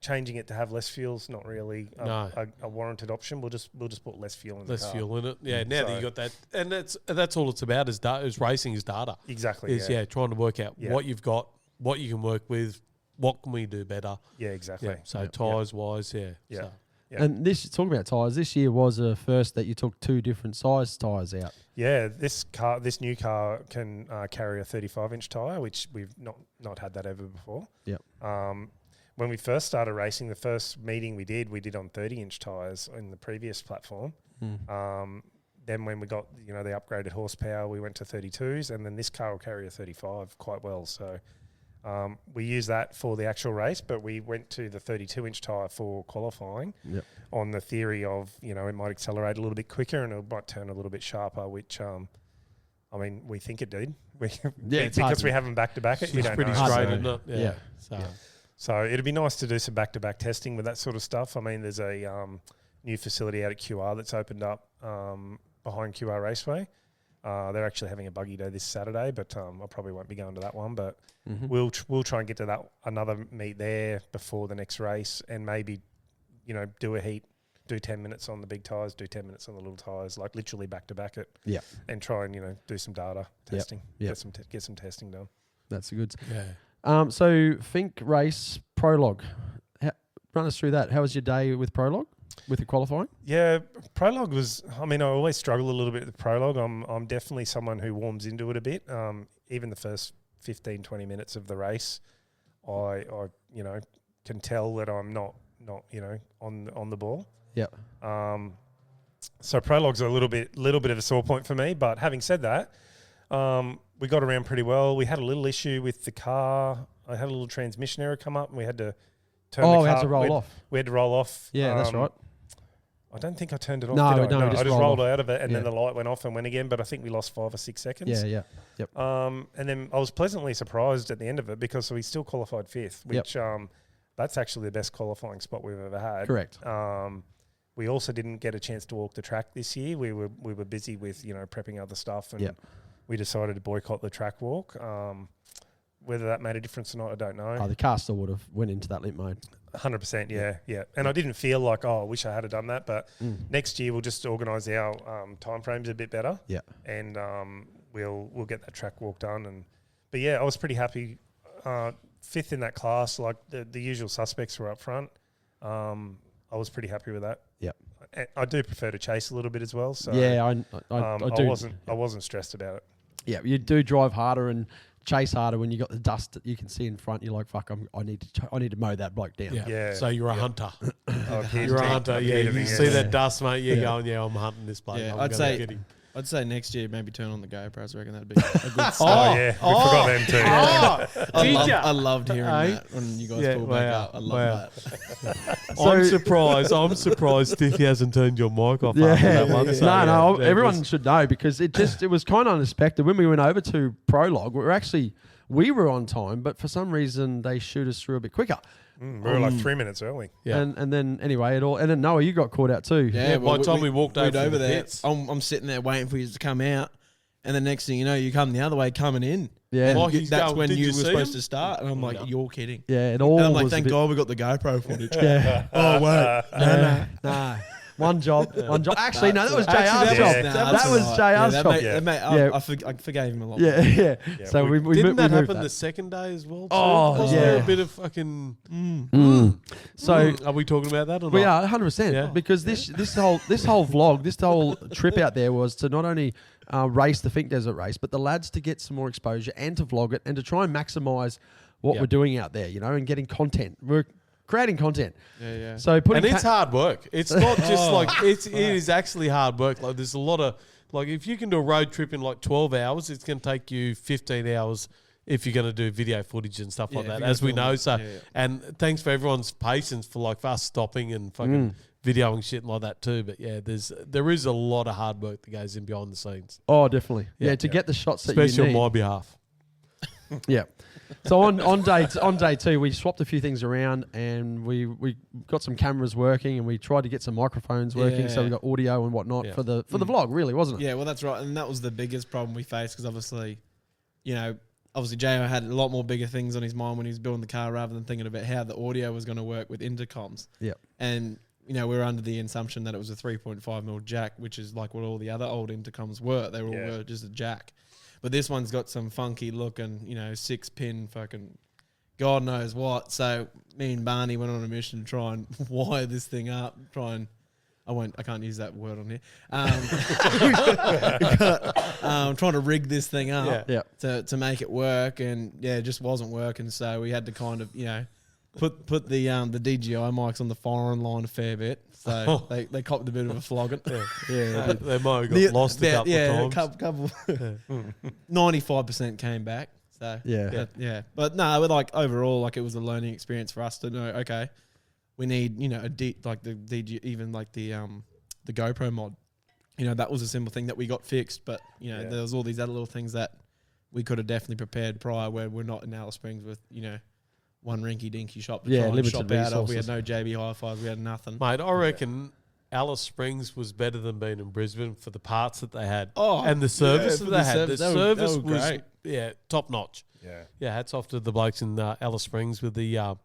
changing it to have less fuel is not really a warranted option. We'll just put less fuel in the car. Less fuel in it. Yeah, now that you got that. And that's all it's about is racing is data. Exactly, Trying to work out what you've got, what you can work with, what can we do better. Yeah, exactly. Yeah, so tyres-wise, Yeah. So. Yeah. And talking about tyres, this year was a first that you took 2 different size tyres out. Yeah, this new car can carry a 35-inch tyre, which we've not had that ever before. Yep. When we first started racing, the first meeting we did on 30-inch tyres in the previous platform. Then when we got the upgraded horsepower, we went to 32s, and then this car will carry a 35 quite well. So we use that for the actual race, but we went to the 32-inch tyre for qualifying on the theory of, it might accelerate a little bit quicker and it might turn a little bit sharper, which, we think it did. Because we haven't back-to-back it. It's pretty straight, isn't it? Yeah. So it'd be nice to do some back-to-back testing with that sort of stuff. I mean, there's a new facility out at QR that's opened up behind QR Raceway. They're actually having a buggy day this Saturday, but I probably won't be going to that one. But we'll try and get to another meet there before the next race, and maybe do a heat, do 10 minutes on the big tyres, do 10 minutes on the little tyres, like literally back to back it. Yeah, and try and do some data testing, get some testing done. That's a good. Yeah. So FINKE race prologue. Run us through that. How was your day with prologue? With the qualifying? Yeah, prologue was, I always struggle a little bit with prologue. I'm definitely someone who warms into it a bit. Even the first 15, 20 minutes of the race, I can tell that I'm not on the ball. Yeah. So prologue's a little bit of a sore point for me. But having said that, we got around pretty well. We had a little issue with the car. I had a little transmission error come up, and we had to turn the car. We had to roll off. We had to roll off. Yeah, that's right. I don't think I turned it off. No, did I? no, I just rolled out of it, and then Yeah. the light went off and went again. But I think we lost 5 or 6 seconds. Yeah. Yep. And then I was pleasantly surprised at the end of it because we still qualified 5th, which that's actually the best qualifying spot we've ever had. Correct. We also didn't get a chance to walk the track this year. We were busy with prepping other stuff, and we decided to boycott the track walk. Whether that made a difference or not, I don't know. Oh, the car still would have went into that limp mode. 100%, yeah. And I didn't feel like, I wish I had done that. But next year we'll just organise our timeframes a bit better. Yeah. And we'll get that track walk done. But yeah, I was pretty happy. 5th in that class, like the usual suspects were up front. I was pretty happy with that. Yeah. I do prefer to chase a little bit as well. So yeah, I do. I wasn't stressed about it. Yeah, you do drive harder and chase harder when you got the dust that you can see in front. You're like, fuck, I need to mow that bloke down. Yeah. So you're a hunter. You're a hunter. Yeah, you see that dust, mate. You're going, I'm hunting this bloke. Yeah, I'd say next year maybe turn on the GoPros. I reckon that'd be a good start. We forgot them too. I loved hearing that when you guys pulled back up. I love that. I'm surprised Stiffy hasn't turned your mic off after that one. Yeah. So, no, everyone should know because it was kind of unexpected. When we went over to Prologue, we were on time, but for some reason they shoot us through a bit quicker. We were like 3 minutes early. Yeah. And then anyway, and then Noah, you got caught out too. Yeah, by the time we walked over there, I'm sitting there waiting for you to come out, and the next thing you know, you come the other way coming in. Yeah, that's when you were supposed to start, and I'm like, you're kidding. Yeah, and I'm like, thank God we got the GoPro footage. Yeah. Oh wait, no. One job. Actually, no, that was JR's Actually, job. that was JR's job. I forgave him a lot. Yeah. So we didn't that moved happen the second day as well? Too? Oh, Wasn't there yeah. a bit of fucking. So Are we talking about that or not? we are 100% Yeah. because this whole vlog, this whole trip out there was to not only race the FINKE Desert race, but the lads to get some more exposure and to vlog it and to try and maximise what we're doing out there, and getting content. We're creating content. Yeah. So putting And it's hard work. It's not just like it is actually hard work. Like there's a lot of if you can do a road trip in 12 hours, it's going to take you 15 hours if you're going to do video footage and stuff like that, as we know. So, and thanks for everyone's patience for for us stopping and fucking videoing shit and like that too. But yeah, there is a lot of hard work that goes in behind the scenes. Oh, definitely. Yeah, to get the shots that especially you need. on my behalf. Yeah. So on day 2, we swapped a few things around and we got some cameras working and we tried to get some microphones working. So we got audio and whatnot for the vlog, really, wasn't it? Yeah, well, that's right. And that was the biggest problem we faced because obviously, J.O. had a lot more bigger things on his mind when he was building the car rather than thinking about how the audio was going to work with intercoms. Yep. And, we were under the assumption that it was a 3.5mm jack, which is like what all the other old intercoms were. They all were just a jack. But this one's got some funky looking, 6-pin fucking God knows what. So me and Barney went on a mission to try and wire this thing up, I can't use that word on here. Trying to rig this thing up to make it work, and it just wasn't working. So we had to kind of put the DJI mics on the firing line a fair bit. So they copped a bit of a flogging. They might have got lost a couple of times. Couple 95% came back. So but no, overall, it was a learning experience for us to know. Okay, we need the GoPro mod. That was a simple thing that we got fixed, but there was all these other little things that we could have definitely prepared prior, where we're not in Alice Springs with one rinky-dinky shop to try and shop out of. We had no JB Hi-Fis. We had nothing. Mate, I reckon Alice Springs was better than being in Brisbane for the parts that they had. Oh, and the service that they had. The service was great. top-notch. Yeah, hats off to the blokes in Alice Springs with the...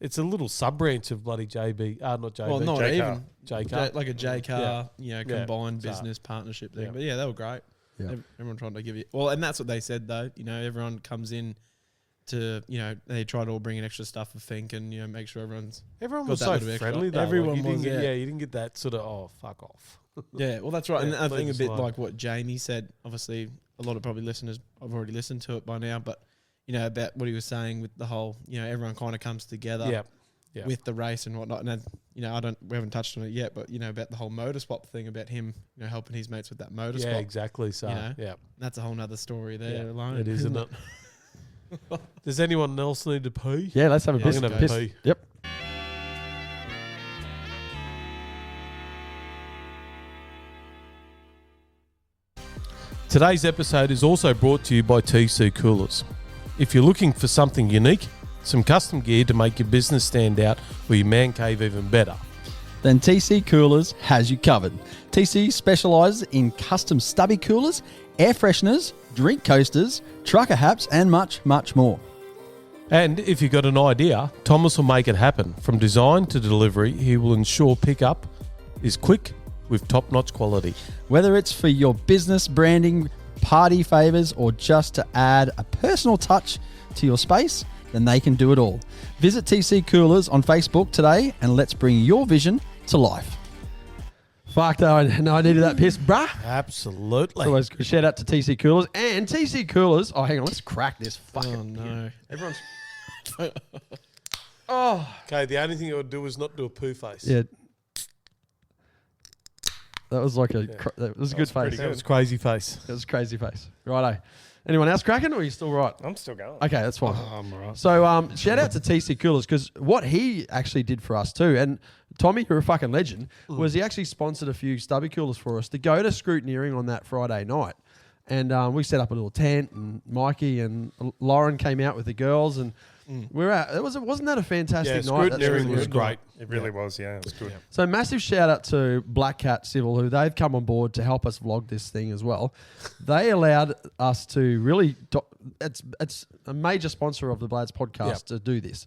it's a little sub-branch of bloody JB. Not JB. Well, not J-Car. even. J-Car. Like a J-Car, combined business partnership thing. Yeah. But they were great. Yeah. Everyone trying to give you... Well, and that's what they said, though. Everyone comes in to, they try to all bring in extra stuff for FINKE and, make sure everyone was so friendly, though. Everyone you was, you didn't get that sort of, fuck off. Yeah, well, that's right. And I think a bit like what Jamie said, obviously, a lot of probably listeners have already listened to it by now, but, about what he was saying with the whole, everyone kind of comes together with the race and whatnot. And then, we haven't touched on it yet, but, about the whole motor swap thing, about him, helping his mates with that motor swap. Yeah, exactly. So, that's a whole nother story there alone. It is, isn't it? Does anyone else need to pee? Yeah, let's have a piss. I'm going to have a pee. Yep. Today's episode is also brought to you by TC Coolers. If you're looking for something unique, some custom gear to make your business stand out or your man cave even better, then TC Coolers has you covered. TC specialises in custom stubby coolers, air fresheners, drink coasters, trucker hats, and much, much more. And if you've got an idea, Thomas will make it happen. From design to delivery, he will ensure pickup is quick with top-notch quality. Whether it's for your business branding, party favours, or just to add a personal touch to your space, then they can do it all. Visit TC Coolers on Facebook today and let's bring your vision to life. Fuck, though, I needed that piss, bruh. Absolutely. It's always good. Shout out to TC Coolers. And TC Coolers... Oh, hang on. Let's crack this fucking... Oh, no. Everyone's... Okay, the only thing I would do is not do a poo face. Yeah. That was like a... That was a good face. That was crazy face. That was a crazy face. Righto. Anyone else cracking, or are you still right? I'm still going. Okay, that's fine. I'm all right. So shout out to TC Coolers, because what he actually did for us too, and Tommy, you're a fucking legend, was he actually sponsored a few stubby coolers for us to go to scrutineering on that Friday night. And we set up a little tent, and Mikey and Lauren came out with the girls, and we're out. Wasn't that a fantastic night? Scrutineering was great. It really was, it was good. So massive shout out to Black Cat Civil, who they've come on board to help us vlog this thing as well. They allowed us to really, it's a major sponsor of the Blades podcast to do this.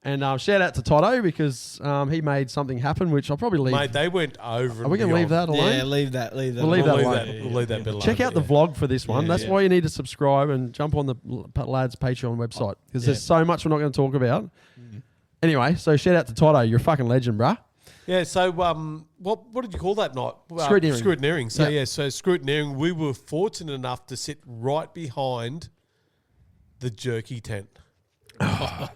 And shout out to Toto because he made something happen, which I'll probably leave. Mate, they went over. Are we going to leave that alone? Yeah, leave that. We'll leave that alone. We'll leave that bit alone. Check out the vlog for this one. Yeah, That's why you need to subscribe and jump on the Lads Patreon website because there's so much we're not going to talk about. Anyway, so shout out to Toto. You're a fucking legend, bruh. Yeah, so what did you call that night? Scrutineering. Scrutineering. So so scrutineering, we were fortunate enough to sit right behind the jerky tent.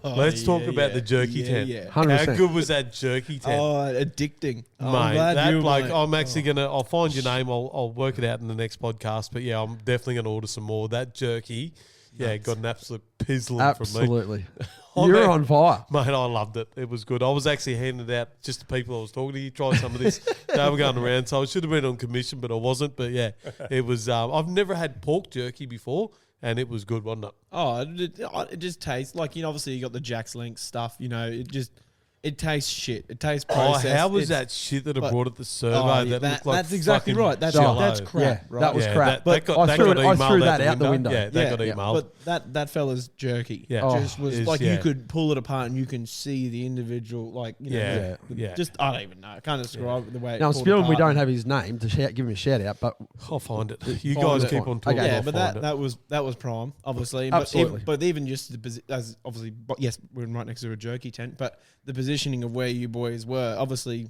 Let's talk about the jerky tent. Yeah. 100%. How good was that jerky tent? Oh, addicting. Mate, that bloke, I'm actually going to, I'll find your name, I'll work it out in the next podcast, but yeah, I'm definitely going to order some more. That jerky, got an absolute pizzling from me. Absolutely. Oh, You're man. on fire. Mate, I loved it. It was good. I was actually handing it out just to people I was talking to. You try some of this. They were going around, so I should have been on commission, but I wasn't. But yeah, it was. I've never had pork jerky before, and it was good, wasn't it? Oh, it just tastes like, obviously you got the Jack's Link stuff, it tastes shit. It tastes processed. Oh, how was that shit that I brought at the survey that looked like that's exactly fucking right. That's jello? crap. Yeah, right? that was crap. That got I threw emailed that out the window. Yeah, that got emailed. But that fella's jerky. Yeah. Just was is, like yeah. you could pull it apart and you can see the individual, Yeah. just I don't even know. I can't describe the way. Now, I'm it's spilling we apart. don't have his name to give him a shout out, but I'll find it. You Find guys it. keep on talking. Okay. Yeah, I'll but find it. that was prime, obviously. Absolutely. But even just as obviously, yes, we're right next to a jerky tent, but the positioning of where you boys were, obviously,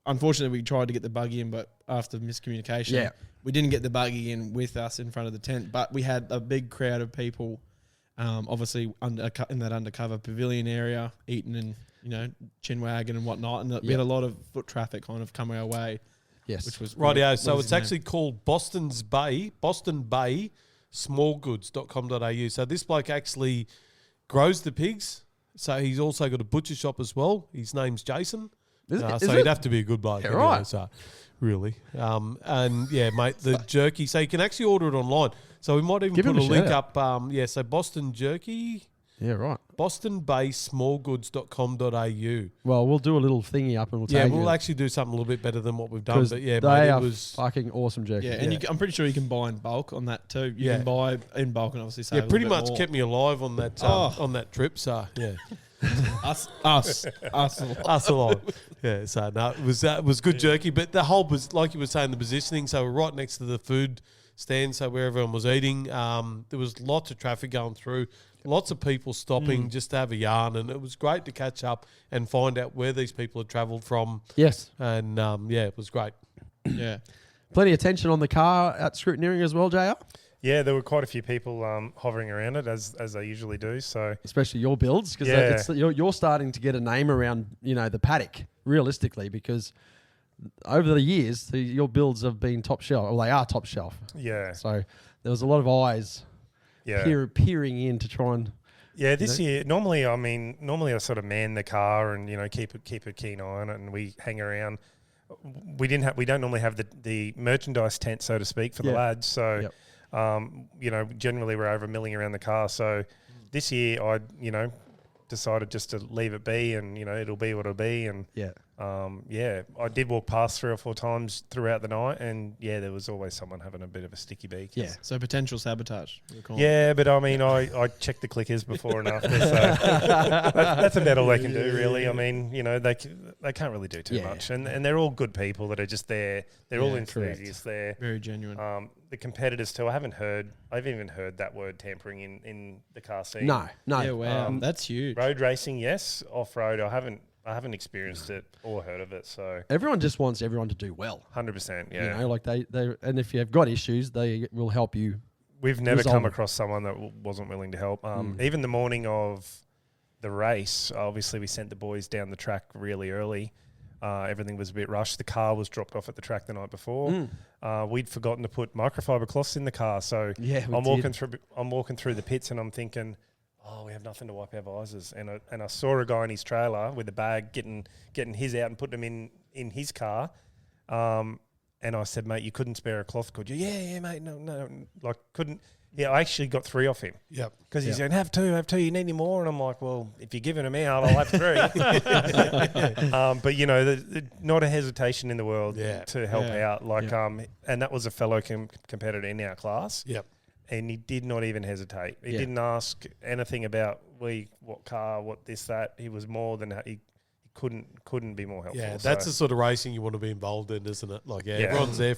unfortunately, we tried to get the buggy in, but after miscommunication, we didn't get the buggy in with us in front of the tent. But we had a big crowd of people, obviously in that undercover pavilion area, eating and chin wagging and whatnot, and we had a lot of foot traffic kind of coming our way. yes. Which was Rightio. what So was it's his name? actually called Boston Bay smallgoods.com.au. So this bloke actually grows the pigs. So he's also got a butcher shop as well. His name's Jason. Is So it? he'd have to be a good bloke. Yeah, anyway, right. So really. And yeah, mate, the jerky. So you can actually order it online. So we might even Give put him a a link shout up. So Boston Jerky, Yeah, right. bostonbaysmallgoods.com.au. Well, we'll do a little thingy up and we'll Yeah, tag we'll you actually do something a little bit better than what we've done. because But yeah, they mate, are it was fucking awesome jerky. Yeah, and I'm pretty sure you can buy in bulk on that too. You Yeah. can buy in bulk and obviously save pretty a little much bit more. kept me alive on that Oh. on that trip. So yeah, us. us alive. Yeah, so no, it was good jerky. But the whole was like you were saying, the positioning. So we're right next to the food stand, so where everyone was eating. There was lots of traffic going through, lots of people stopping just to have a yarn, and it was great to catch up and find out where these people had travelled from. Yes. And yeah, it was great. Yeah. Plenty of tension on the car at scrutineering as well, JR. Yeah, there were quite a few people hovering around it as they usually do. So Especially your builds, because Yeah. you're starting to get a name around the paddock realistically, because over the years your builds have been top shelf, or they are top shelf. yeah, So there was a lot of eyes yeah. peering in to try and Yeah, this year normally I sort of man the car and keep a keen eye on it, and we hang around. We don't normally have the merchandise tent, so to speak, for the lads. So generally we're over milling around the car. So this year I decided just to leave it be, and it'll be what it'll be. And I did walk past 3 or 4 times throughout the night, and there was always someone having a bit of a sticky beak. Yeah. So potential sabotage. Yeah, but I mean, I checked the clickers before and after, so that's about all they can do, really. I mean, they can't really do too much, and they're all good people that are just there. They're all enthusiasts. They're Very genuine. the competitors too. I've even heard that word tampering in the car scene. No. Yeah, wow. That's huge. Road racing, yes. Off road, I haven't experienced it or heard of it. So Everyone just wants everyone to do well. 100%, yeah. Like they and if you've got issues, they will help you. We've never resolve come it. across someone that wasn't willing to help. Even the morning of the race, obviously we sent the boys down the track really early. Everything was a bit rushed. The car was dropped off at the track the night before. We'd forgotten to put microfiber cloths in the car, so I'm walking through the pits and I'm thinking, oh, we have nothing to wipe our visors. And I saw a guy in his trailer with a bag getting his out and putting them in his car. And I said, mate, you couldn't spare a cloth, could you? Yeah, mate. No, like couldn't. Yeah, I actually got 3 off him. Yep. Because he's saying, have 2, you need any more? And I'm like, well, if you're giving them out, I'll have 3. But, not a hesitation in the world to help out. Like, and that was a fellow competitor in our class. Yep. and he did not even hesitate. He didn't ask anything about what car, what this, that. He was more than he couldn't be more helpful. Yeah, that's the sort of racing you want to be involved in, isn't it? Like, everyone's there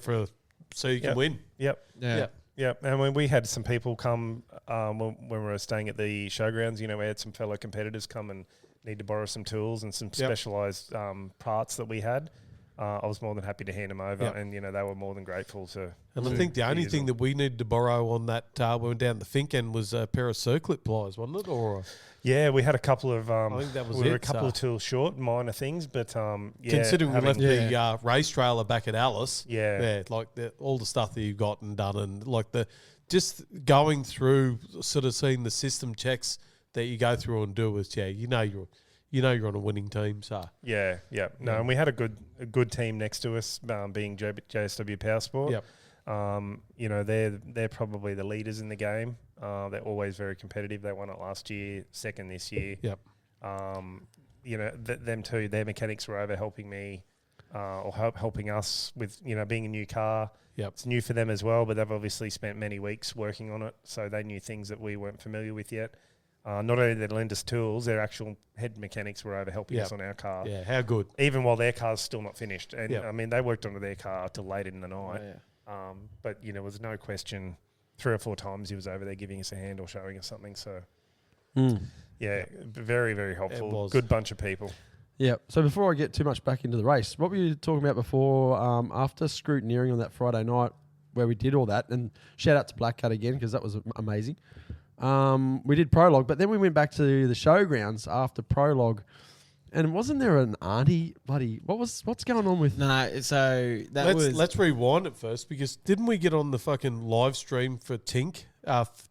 so you can win. Yep. Yeah. Yeah, and when we had some people come when we were staying at the showgrounds, we had some fellow competitors come and need to borrow some tools and some specialised parts that we had. I was more than happy to hand them over, and they were more than grateful to. And I think the only thing that we needed to borrow on that when we were down at the FINKE end was a pair of circlip pliers, wasn't it? Or yeah, we had a couple of. I think that was we were a couple of tools short, minor things, but considering we left the race trailer back at Alice, like all the stuff that you've got and done, and like just going through, sort of seeing the system checks that you go through and do is you're on a winning team. So and we had a good team next to us, being JSW Powersport. They're probably the leaders in the game. They're always very competitive. They won it last year, second this year. Them too. Their mechanics were over helping me, or helping us with being a new car. It's new for them as well, but they've obviously spent many weeks working on it, so they knew things that we weren't familiar with yet. Not only did they lend us tools, their actual head mechanics were over helping us on our car. Yeah, how good. Even while their car's still not finished. And I mean, they worked on their car till late in the night. But, there was no question 3 or 4 times he was over there giving us a hand or showing us something. So, very, very helpful. Good bunch of people. Yeah. So before I get too much back into the race, what were you talking about before, after scrutineering on that Friday night where we did all that? And shout out to Black Cat again, because that was amazing. We did prologue, but then we went back to the showgrounds after prologue, and wasn't there an auntie what's going on with? No, so let's rewind it first, because didn't we get on the fucking live stream for Tink? Tats,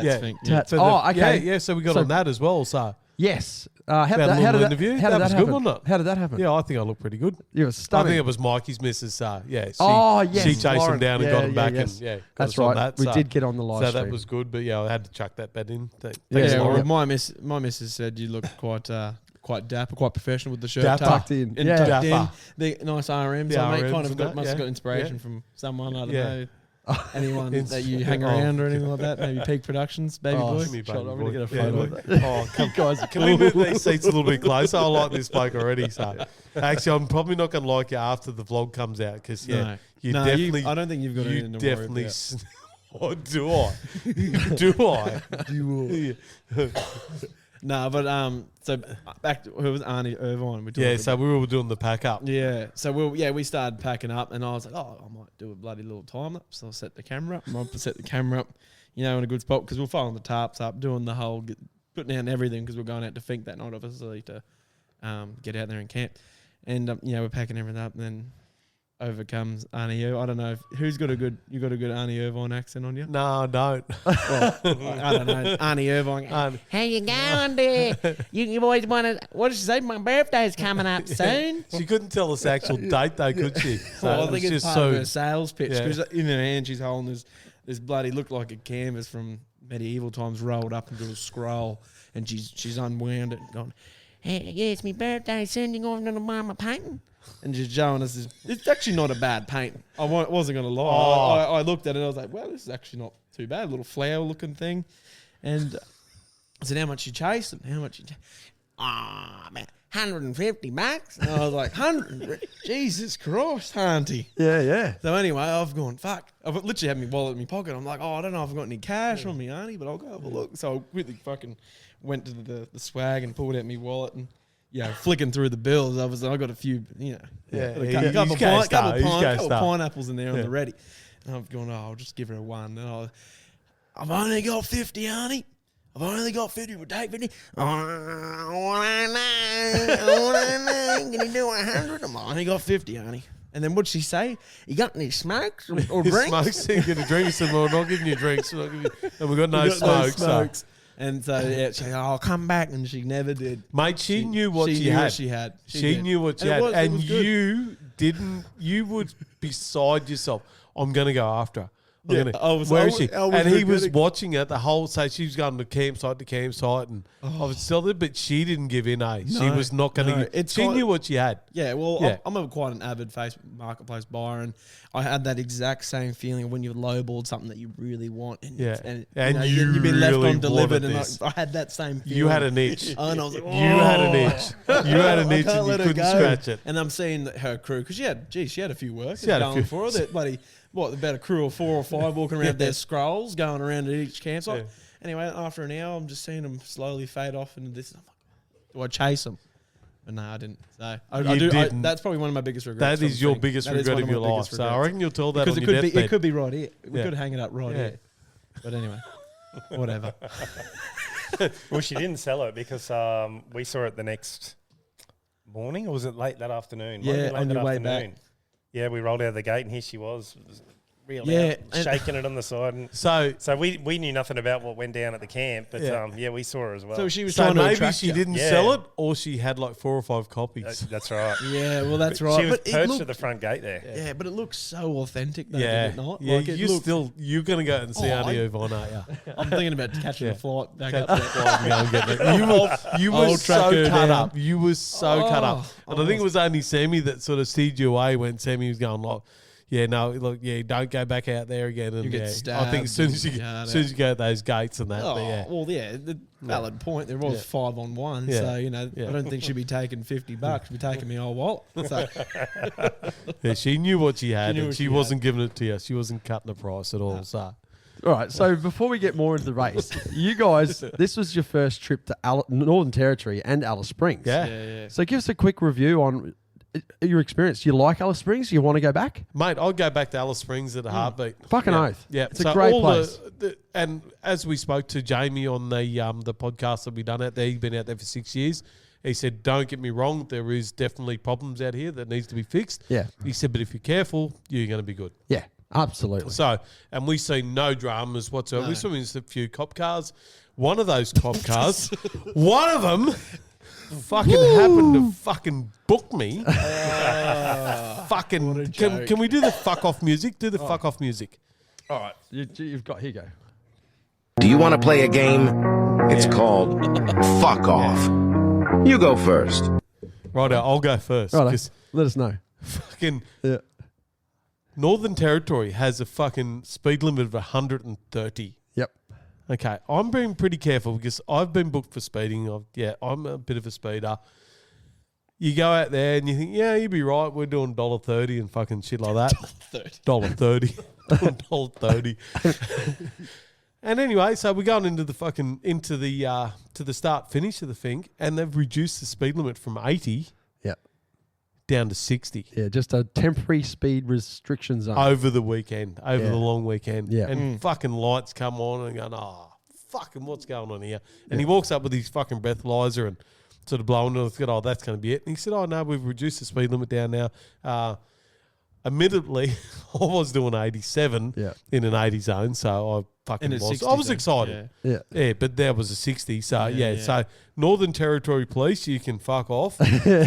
Fink. Tats. So okay. Yeah, so we got on that as well. So yes. How did that happen? Good, wasn't it? How did that happen? Yeah, I think I looked pretty good. You were stunning. I think it was Mikey's missus. She chased him down and got him back. Yes. And that's right. We did get on the live stream. So that was good, but I had to chuck that bet in. Thanks, my missus said you look quite dapper, quite professional with the shirt tucked in. And tucked in. The nice RMs. The I RMs kind of must have got inspiration from someone, I don't know. Anyone that you hang around or anything like that, maybe Peak Productions, baby boy. I'm going to get a photo of that. Come guys, can we move these seats a little bit closer? I like this bloke already. So actually, I'm probably not going to like you after the vlog comes out, because you definitely. I don't think you've got anything to worry about. Do I? Do I? No, but so back to who was Arnie Irvine? So we were doing the pack up. Yeah, so we started packing up, and I was like, I might do a bloody little time lapse. So I set the camera up. In a good spot, because we're following the tarps up, doing the whole putting down everything, because we're going out to FINKE that night, obviously, to get out there and camp, and we're packing everything up, and then over comes Arnie Irvine. I don't know who's got a good Arnie Irvine accent on you. No, I don't. Well, I don't know. Arnie Irvine. How you going there? You always want to. What did she say? My birthday's coming up soon. She couldn't tell us the actual date though, could she? So I think it's part of her sales pitch, because in her hand she's holding this bloody looked like a canvas from medieval times rolled up into a scroll, and she's unwound it and gone, hey, yeah, it's my birthday soon. You going to buy my painting? And she's showing us this. It's actually not a bad painting. I wasn't going to lie. I looked at it and I was like, well, this is actually not too bad. A little flower looking thing. And I said, how much you chasing? How much you chasing? Man, $150. And I was like, 100? Jesus Christ, auntie. Yeah. So anyway, I've gone, fuck. I've literally had my wallet in my pocket. I'm like, I don't know if I've got any cash on me, auntie, but I'll go have a look. So I quickly fucking went to the swag and pulled out my wallet and flicking through the bills. I got a few, a couple pineapples in there on the ready. And I've gone, I'll just give her a one. And I've only got 50, auntie. I've only got 50. We'll take 50. Oh, can you do 100? I've only got 50, auntie. And then what'd she say? You got any smokes or drinks? Smokes? You get a drink? She said, well, we're not giving you drinks. And we've got no smokes. So. And so she said, I'll come back. And she never did. Mate, she knew what she had. She knew what she had. And you didn't, you would beside yourself. I'm going to go after her. I'm Yeah, gonna, where is she? I was And he was regretting- watching it the whole. So she was going to campsite to campsite, and I was still there, but she didn't give in. She No, was not going to. no, it's She quite- knew what she had. Yeah, well, Yeah. I'm quite an avid marketplace buyer, and I had that exact same feeling when you've lowballed something that you really want, and Yeah. and, And you you have been left really undelivered, wanted and this. I had that same feeling. You had an itch. And I was like, You had an "Oh." itch. You had an I itch, can't and you let her couldn't go. scratch it. And I'm seeing that her crew, because she had a few workers She had a going few. for her. That bloody, about a crew of 4 or 5 walking around with their scrolls, going around at each campsite. Yeah. Anyway, after an hour, I'm just seeing them slowly fade off into this. I'm like, do I chase them? But no, I didn't. So I You do. didn't. That's probably one of my biggest regrets. That is from your Fink. biggest That is regret one of my your life. biggest So I regrets. reckon you'll tell that Because on it your could be, deathbed. it could be right here. We Yeah. could hang it up right Yeah. here. But anyway, whatever. Well, she didn't sell it because we saw it the next morning, or was it late that afternoon? Might have Yeah, been late on that your way back. afternoon. Yeah, we rolled out of the gate, and here she was real Yeah, out, and- shaking it on the side. And So so we knew nothing about what went down at the camp, but Yeah. we saw her as well. So she was So trying to maybe attract she you. didn't Yeah. sell it, or she had like 4 or 5 copies. That's right. Yeah, well, that's right. She was but it perched looked, at the front gate there. yeah, but it looks so authentic, though, Yeah, did it not? yeah. Like, it You looked- you're gonna go and see Oh, Auntie I- Yvonne, aren't you? I'm thinking about catching Yeah. a flight back Catch up the there. flight and go and get it. You were I'll track so her cut down. up. You were so cut up. And I think it was only Sammy that sort of steered you away when Sammy was going like, yeah, no, look, yeah, don't go back out there again. And You get I think as soon as stabbed you, and as soon as you go at those gates and that, Oh, but yeah. well, yeah, the valid point. There was Yeah. 5-on-1, Yeah. so, Yeah. I don't think she'd be taking $50. She'd be taking me old wallet. So, Yeah, she knew what she had, knew and what she she wasn't giving it to you. She wasn't cutting the price at all. So All right, so before we get more into the race, you guys, this was your first trip to Northern Territory and Alice Springs. yeah. yeah. So give us a quick review on your experience. Do you like Alice Springs? Do you want to go back? Mate, I'll go back to Alice Springs at a heartbeat. Fucking yeah. oath. Yeah, It's a great all place. And as we spoke to Jamie on the podcast that we done out there, he's been out there for 6 years. He said, "Don't get me wrong, there is definitely problems out here that needs to be fixed." Yeah. He said, "But if you're careful, you're going to be good." Yeah, absolutely. So, and we see no dramas whatsoever. We saw a few cop cars. One of those cop cars, one of them. Fucking happened to fucking book me. Fucking can we do the fuck off music? Do the fuck off music. All right, you've got, here you go. Do you want to play a game? It's called Fuck Off. You go first. Right, I'll go first Right, because let us know. fucking Yeah. Northern Territory has a fucking speed limit of 130. Yep. Okay, I'm being pretty careful because I've been booked for speeding. I'm a bit of a speeder. You go out there and you think, yeah, you'd be right. We're doing $1.30 and fucking shit like that. $1.30. $1.30. And anyway, so we're going into the fucking to the start finish of the FINKE, and they've reduced the speed limit from 80 Yep. down to 60 Yeah, just a temporary speed restriction zone. over the weekend, over Yeah. the long weekend. Yeah. And fucking lights come on and going, oh, fucking what's going on here? And he walks up with his fucking breathalyzer and sort of blowing it. Oh, that's going to be it. And he said, oh, no, we've reduced the speed limit down now. Admittedly, I was doing 87 Yeah. in an 80 zone, so I fucking In a was. 60 I was zone, excited. Yeah. Yeah, but there was a 60. So, yeah. So, Northern Territory Police, you can fuck off.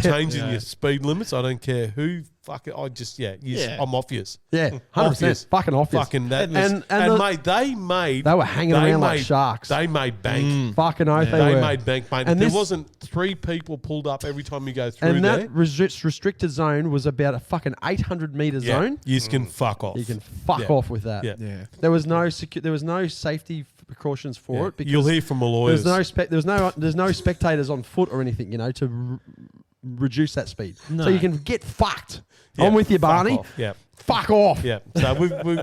Changing your speed limits. I don't care who. Fucking, I just, I'm off yours. Yeah, 100%. Fucking off you. Fucking that. And mate, they made. They were hanging around like sharks. They made bank. Fucking oath they They were. made bank, mate. And There this- wasn't 3 people pulled up every time you go through And there. that restricted zone was about a fucking 800-meter zone. You can fuck off. You can fuck Yeah. off with that. Yeah. Yeah. There was no there was no safety precautions for Yeah. it because You'll hear from the lawyers. there's no spectators on foot or anything, to reduce that speed. No. So you can get fucked. Yeah, I'm with you, fuck Barney. off. Yeah. Fuck off. Yeah, so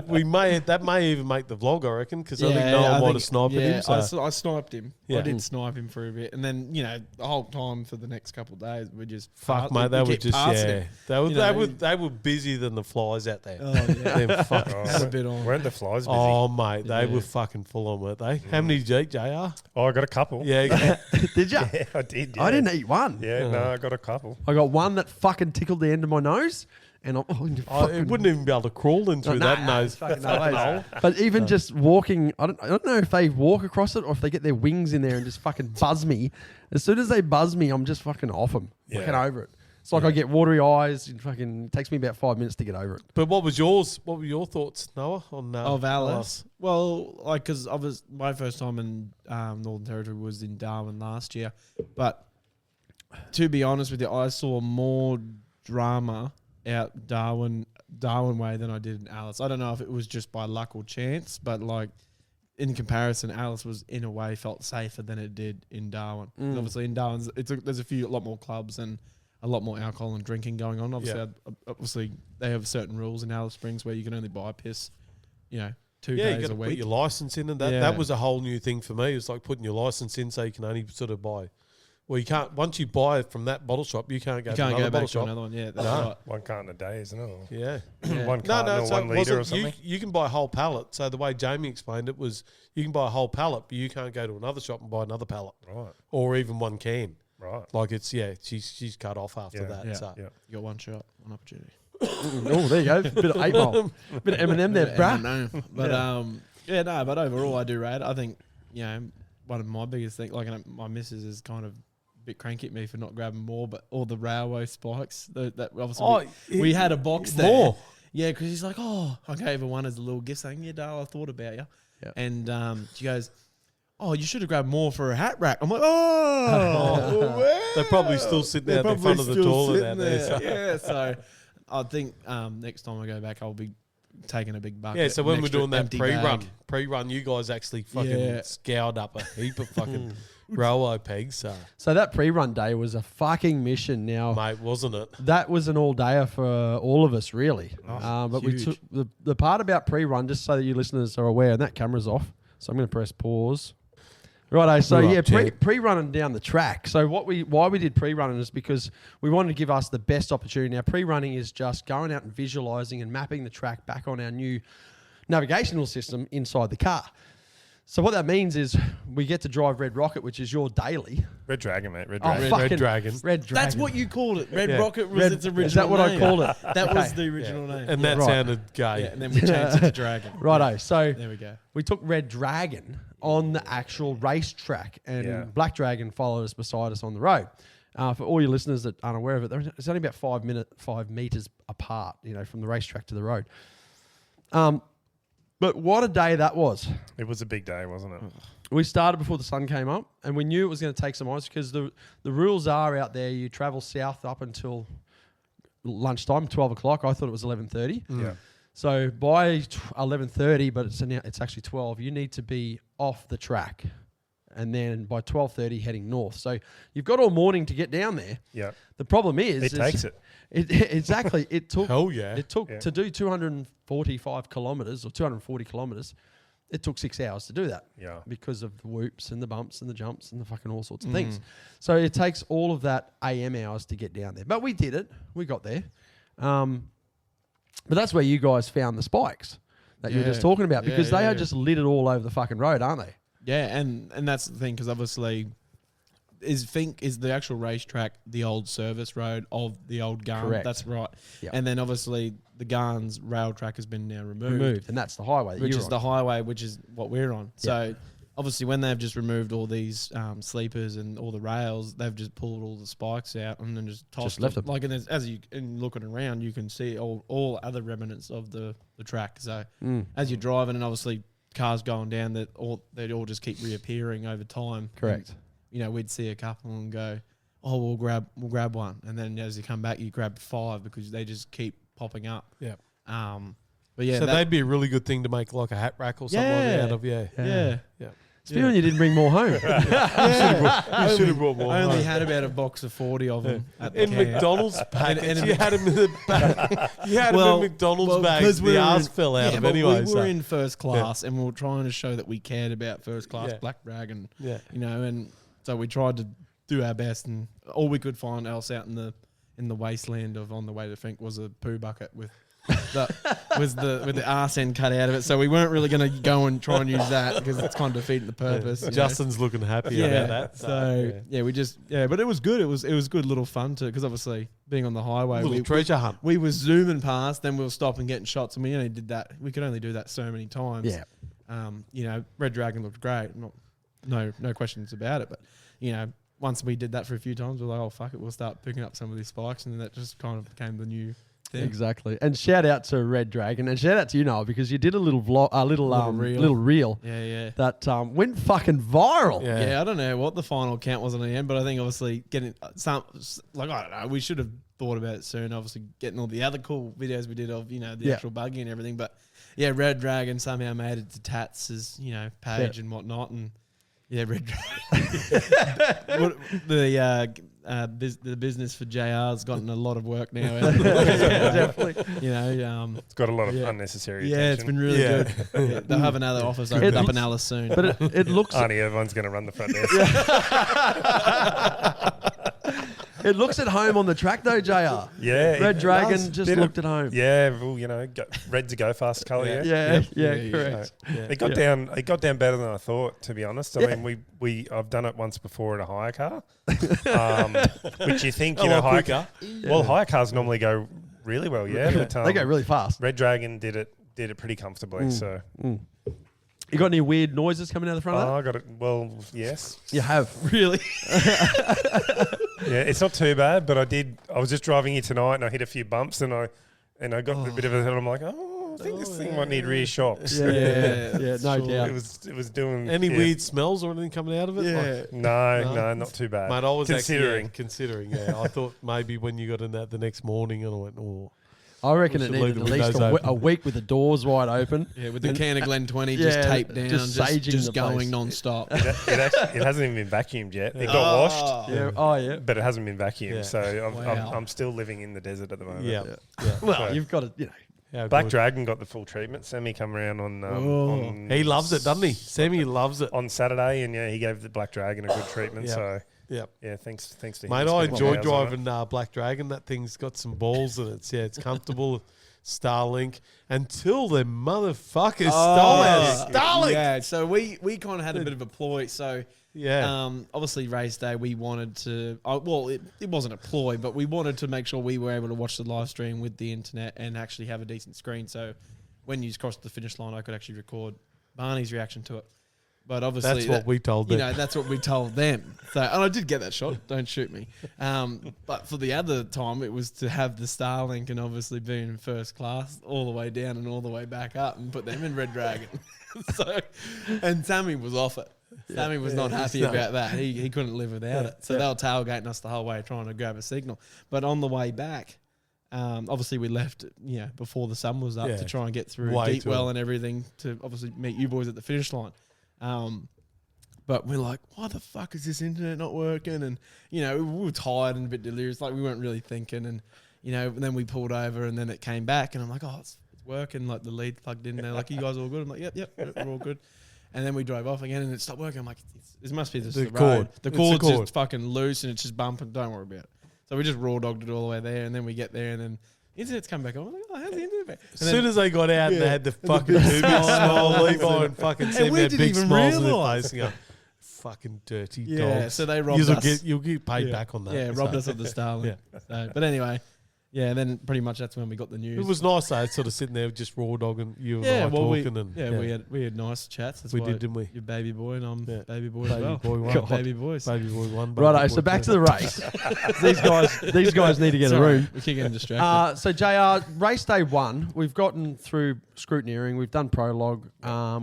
we may even make the vlog, I reckon, because I think Noah might have sniped him. So. I sniped him. Yeah. I did snipe him for a bit, and then the whole time for the next couple of days we just Fuck, mate, they were kept just passing him. they were busier than the flies out there. Oh yeah, Them fuck- had a bit on. Weren't the flies busy? oh mate, they Yeah. were fucking full on, weren't they? How many did you eat, JR? Oh, I got a couple. Yeah, Did you? Yeah, I did. I didn't eat one. Yeah, no, I got a couple. I got one that fucking tickled the end of my nose, and I'm it wouldn't even be able to crawl in through that nose. fucking no ways. But even just walking, I don't know if they walk across it or if they get their wings in there and just fucking buzz me. As soon as they buzz me, I'm just fucking off them. Yeah. Fucking over it. It's like I get watery eyes. And fucking takes me about 5 minutes to get over it. But what was yours? What were your thoughts, Noah, on of Alice? Well, like, because I was my first time in Northern Territory was in Darwin last year, but to be honest with you, I saw more drama out Darwin way than I did in Alice. I don't know if it was just by luck or chance, but like in comparison, Alice was in a way felt safer than it did in Darwin. Obviously, in Darwin, there's a lot more clubs and a lot more alcohol and drinking going on. Obviously, they have certain rules in Alice Springs where you can only buy piss, 2 days a week. Yeah, you got to put your license in, and that was a whole new thing for me. It's like putting your license in so you can only sort of buy. Well, you can't. Once you buy it from that bottle shop, you can't go to another bottle shop. Another one. Yeah, that's right. 1 carton a day, isn't it? Yeah. 1 carton or 1 litre or something. You can buy a whole pallet. So the way Jamie explained it was you can buy a whole pallet, but you can't go to another shop and buy another pallet. Right. Or even 1 can. Right. Like she's cut off after that. Yeah. So. You got 1 shot, 1 opportunity. Oh, there you go. Bit of 8 Ball. Bit of M&M there, bruh. But but overall, I do rate it. I think, one of my biggest things, like my missus is kind of a bit cranky at me for not grabbing more, but all the railway spikes, that obviously we had a box there. More. Yeah, because she's like, I gave her one as a little gift saying, yeah, darling, I thought about you. Yep. And she goes, you should have grabbed more for a hat rack. I'm like, They're probably still sitting out in front of the toilet out there. Yeah, so I think next time I go back, I'll be taking a big bucket. Yeah, so when we're doing that bag. pre-run, you guys actually fucking scoured up a heap of fucking railway pegs. So that pre-run day was a fucking mission. Now, mate, wasn't it? That was an all-dayer for all of us, really. But huge. we took the part about pre-run, just so that you listeners are aware, and that camera's off. So I'm going to press pause. Righto, so pre-running down the track. So why we did pre-running is because we wanted to give us the best opportunity. Now, pre-running is just going out and visualising and mapping the track back on our new navigational system inside the car. So what that means is we get to drive Red Rocket, which is your daily. Red Dragon, mate. Red Dragon. Red Dragon. Red Dragon. That's what you called it. Red Rocket was its original name. Is that what I called it? That was the original name. And that sounded gay. Yeah, and then we changed it to Dragon. Righto, so there we go. We took Red Dragon on the actual racetrack, and Black Dragon followed us beside us on the road. For all your listeners that aren't aware of it, it's only about 5 meters apart, from the racetrack to the road. But what a day that was. It was a big day, wasn't it? We started before the sun came up, and we knew it was going to take some ice because the rules are out there. You travel south up until lunchtime, 12 o'clock. I thought it was 11:30. Yeah. So by 11:30, but it's actually 12, you need to be off the track. And then by 12:30, heading north. So you've got all morning to get down there. Yeah. The problem is... It takes it. Exactly. It took... Hell yeah. It took to do 245 kilometres or 240 kilometres. It took 6 hours to do that. Yeah. Because of the whoops and the bumps and the jumps and the fucking all sorts of things. So it takes all of that AM hours to get down there. But we did it. We got there. But that's where you guys found the spikes that you were just talking about, because they are just littered all over the fucking road, aren't they? Yeah, and that's the thing, because obviously is the actual racetrack the old service road of the old Garn? Correct. That's right. Yep. And then obviously the Garn's rail track has been now removed. And that's the highway. Which is the highway, which is what we're on. So obviously when they've just removed all these sleepers and all the rails, they've just pulled all the spikes out and then just tossed left them. them. Like, and as you looking around, you can see all other remnants of the track. So as you're driving, and obviously cars going down, they'd all just keep reappearing over time. Correct. And, we'd see a couple and go, we'll grab one, and then as you come back, you grab 5 because they just keep popping up. Yeah. But yeah, so they'd be a really good thing to make like a hat rack or something like that out of. Yeah. It's feeling you didn't bring more home. You should have brought more. I only had about a box of 40 of them at the in camp. McDonald's packets. You had them in the bag. You had them in McDonald's bags. The arse fell out of anyway. We were in first class, and we were trying to show that we cared about first class Black Dragon. Yeah. And so we tried to do our best, and all we could find else out in the wasteland of on the way to FINKE was a poo bucket with the arse end cut out of it. So we weren't really going to go and try and use that because it's kind of defeating the purpose. Justin's looking happy about that. So we just but it was good. It was good little fun too, because obviously being on the highway, we treasure hunt. We were zooming past, then we'll stop and getting shots, and we only did that. We could only do that so many times. Yeah. Red Dragon looked great. No questions about it. But once we did that for a few times, we're like, oh, fuck it, we'll start picking up some of these spikes. And then that just kind of became the new thing. Exactly. And shout out to Red Dragon, and shout out to you, Noel, because you did a little vlog, little reel Yeah. that went fucking viral. Yeah, I don't know what the final count was in the end, but I think obviously getting some, like, I don't know, we should have thought about it soon. Obviously getting all the other cool videos we did of, the actual buggy and everything. But yeah, Red Dragon somehow made it to Tats' page and whatnot. And yeah, Red Dragon. The business for JR's gotten a lot of work now. Definitely. It's got a lot of unnecessary attention. Yeah, it's been really good. Yeah, they'll have another office opened up in Alice soon. But it looks... Arnie, everyone's going to run the front desk. It looks at home on the track though, JR. Yeah. Red Dragon just looked at home. Yeah, well, red's a go fast colour, Yeah, correct. It got down better than I thought, to be honest. I mean, I've done it once before in a hire car. Which you think, hire car. Well, hire cars normally go really well, but they go really fast. Red Dragon did it pretty comfortably, so You got any weird noises coming out of the front of that? I got it. Well, yes. You have. Really? Yeah, it's not too bad, but I was just driving here tonight and I hit a few bumps and I got a bit of a, I'm like, I think this thing might need rear shocks. Yeah, no doubt. It was doing Any weird smells or anything coming out of it? Yeah. No, not too bad. Mate, I was considering. I thought maybe when you got in that the next morning and I went, I reckon We it should needed leave at the least windows a week with the doors wide open. Yeah, with the can of Glen 20 just taped down, just saging just the going place. non-stop. It hasn't even been vacuumed yet. It got washed. Yeah. Oh, yeah. But it hasn't been vacuumed, Yeah. so Wow. I'm still living in the desert at the moment. Yeah. Well, So- you've got to, Black Dragon got the full treatment. Sammy come around on He loves it, doesn't he? Sammy loves it. on Saturday, and he gave the Black Dragon a good treatment. So Yeah. thanks to him. Mate, I Spent enjoy 2 hours on it. driving Black Dragon. That thing's got some balls in it. It's comfortable. Starlink until the motherfuckers stole our Starlink. Yeah, so we kind of had a bit of a ploy. So obviously race day, we wanted to. It wasn't a ploy, but we wanted to make sure we were able to watch the live stream with the internet and actually have a decent screen. So when you crossed the finish line, I could actually record Barney's reaction to it. But obviously, That's what we told them. That's what we told them. So, and I did get that shot. Don't shoot me. But for the other time, it was to have the Starlink and obviously being in first class all the way down and all the way back up and put them in Red Dragon. And Sammy was off it. Sammy was not happy about that. He couldn't live without it. So they were tailgating us the whole way, trying to grab a signal. But on the way back, obviously we left, before the sun was up to try and get through Deepwell and everything to obviously meet you boys at the finish line. But we're like, why the fuck is this internet not working? And, we were tired and a bit delirious. Like, we weren't really thinking. And, then we pulled over and then it came back. And I'm like, oh, it's working. Like, the lead plugged in there. Like, you guys all good? I'm like, yep, we're all good. And then we drove off again and it stopped working. I'm like, this must be the cord. road. The It's cord's the cord. just fucking loose and it's just bumping. Don't worry about it. So we just raw dogged it all the way there. And then we get there and then internet's come back on. I'm like, oh, how's the internet back? As soon as they got out and they had the fucking two big smile Levi and fucking Sam we had didn't big even smiles on their realise. face and go, fucking dirty Yeah, dogs. so they robbed us. You'll get paid back on that. Yeah, robbed us of the Starlink. So, but anyway, then pretty much that's when we got the news. It was nice though, sort of sitting there just raw dogging you and I talking. We had nice chats. That's We why did, didn't we? You're baby boy and I'm baby boy Baby as well. boy one. Baby boys. Baby boy one. Righto, baby so boy back two. to the race. These guys need to get a Sorry, room. we keep getting distracted. So JR, race day 1, we've gotten through scrutineering, we've done prologue,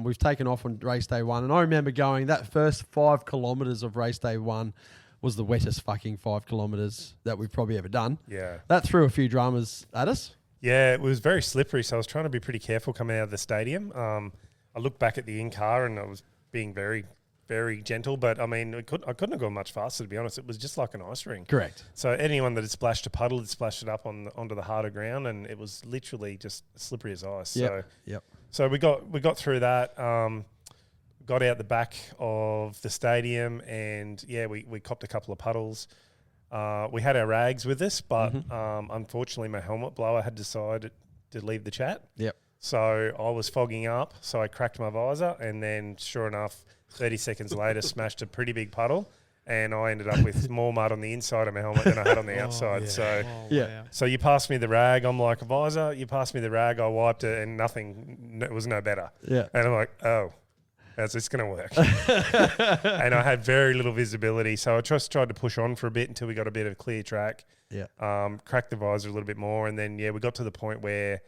we've taken off on race day 1, and I remember going that first 5 kilometres of race day 1 was the wettest fucking 5 kilometres that we've probably ever done. Yeah. That threw a few dramas at us. Yeah, it was very slippery, so I was trying to be pretty careful coming out of the stadium. I looked back at the in-car and I was being very, very gentle, but I mean, I couldn't have gone much faster, to be honest. It was just like an ice rink. Correct. So anyone that had splashed a puddle had splashed it up onto the harder ground, and it was literally just slippery as ice. So we got through that. Got out the back of the stadium, and we copped a couple of puddles. We had our rags with us, but unfortunately my helmet blower had decided to leave the chat. Yep. So I was fogging up, so I cracked my visor, and then sure enough, 30 seconds later, smashed a pretty big puddle, and I ended up with more mud on the inside of my helmet than I had on the outside. So you passed me the rag. I'm like, a visor, you passed me the rag. I wiped it, and nothing. It was no better. Yeah. And I'm like, oh. As it's going to work. And I had very little visibility. So I just tried to push on for a bit until we got a bit of clear track. Yeah. Cracked the visor a little bit more. And then, we got to the point where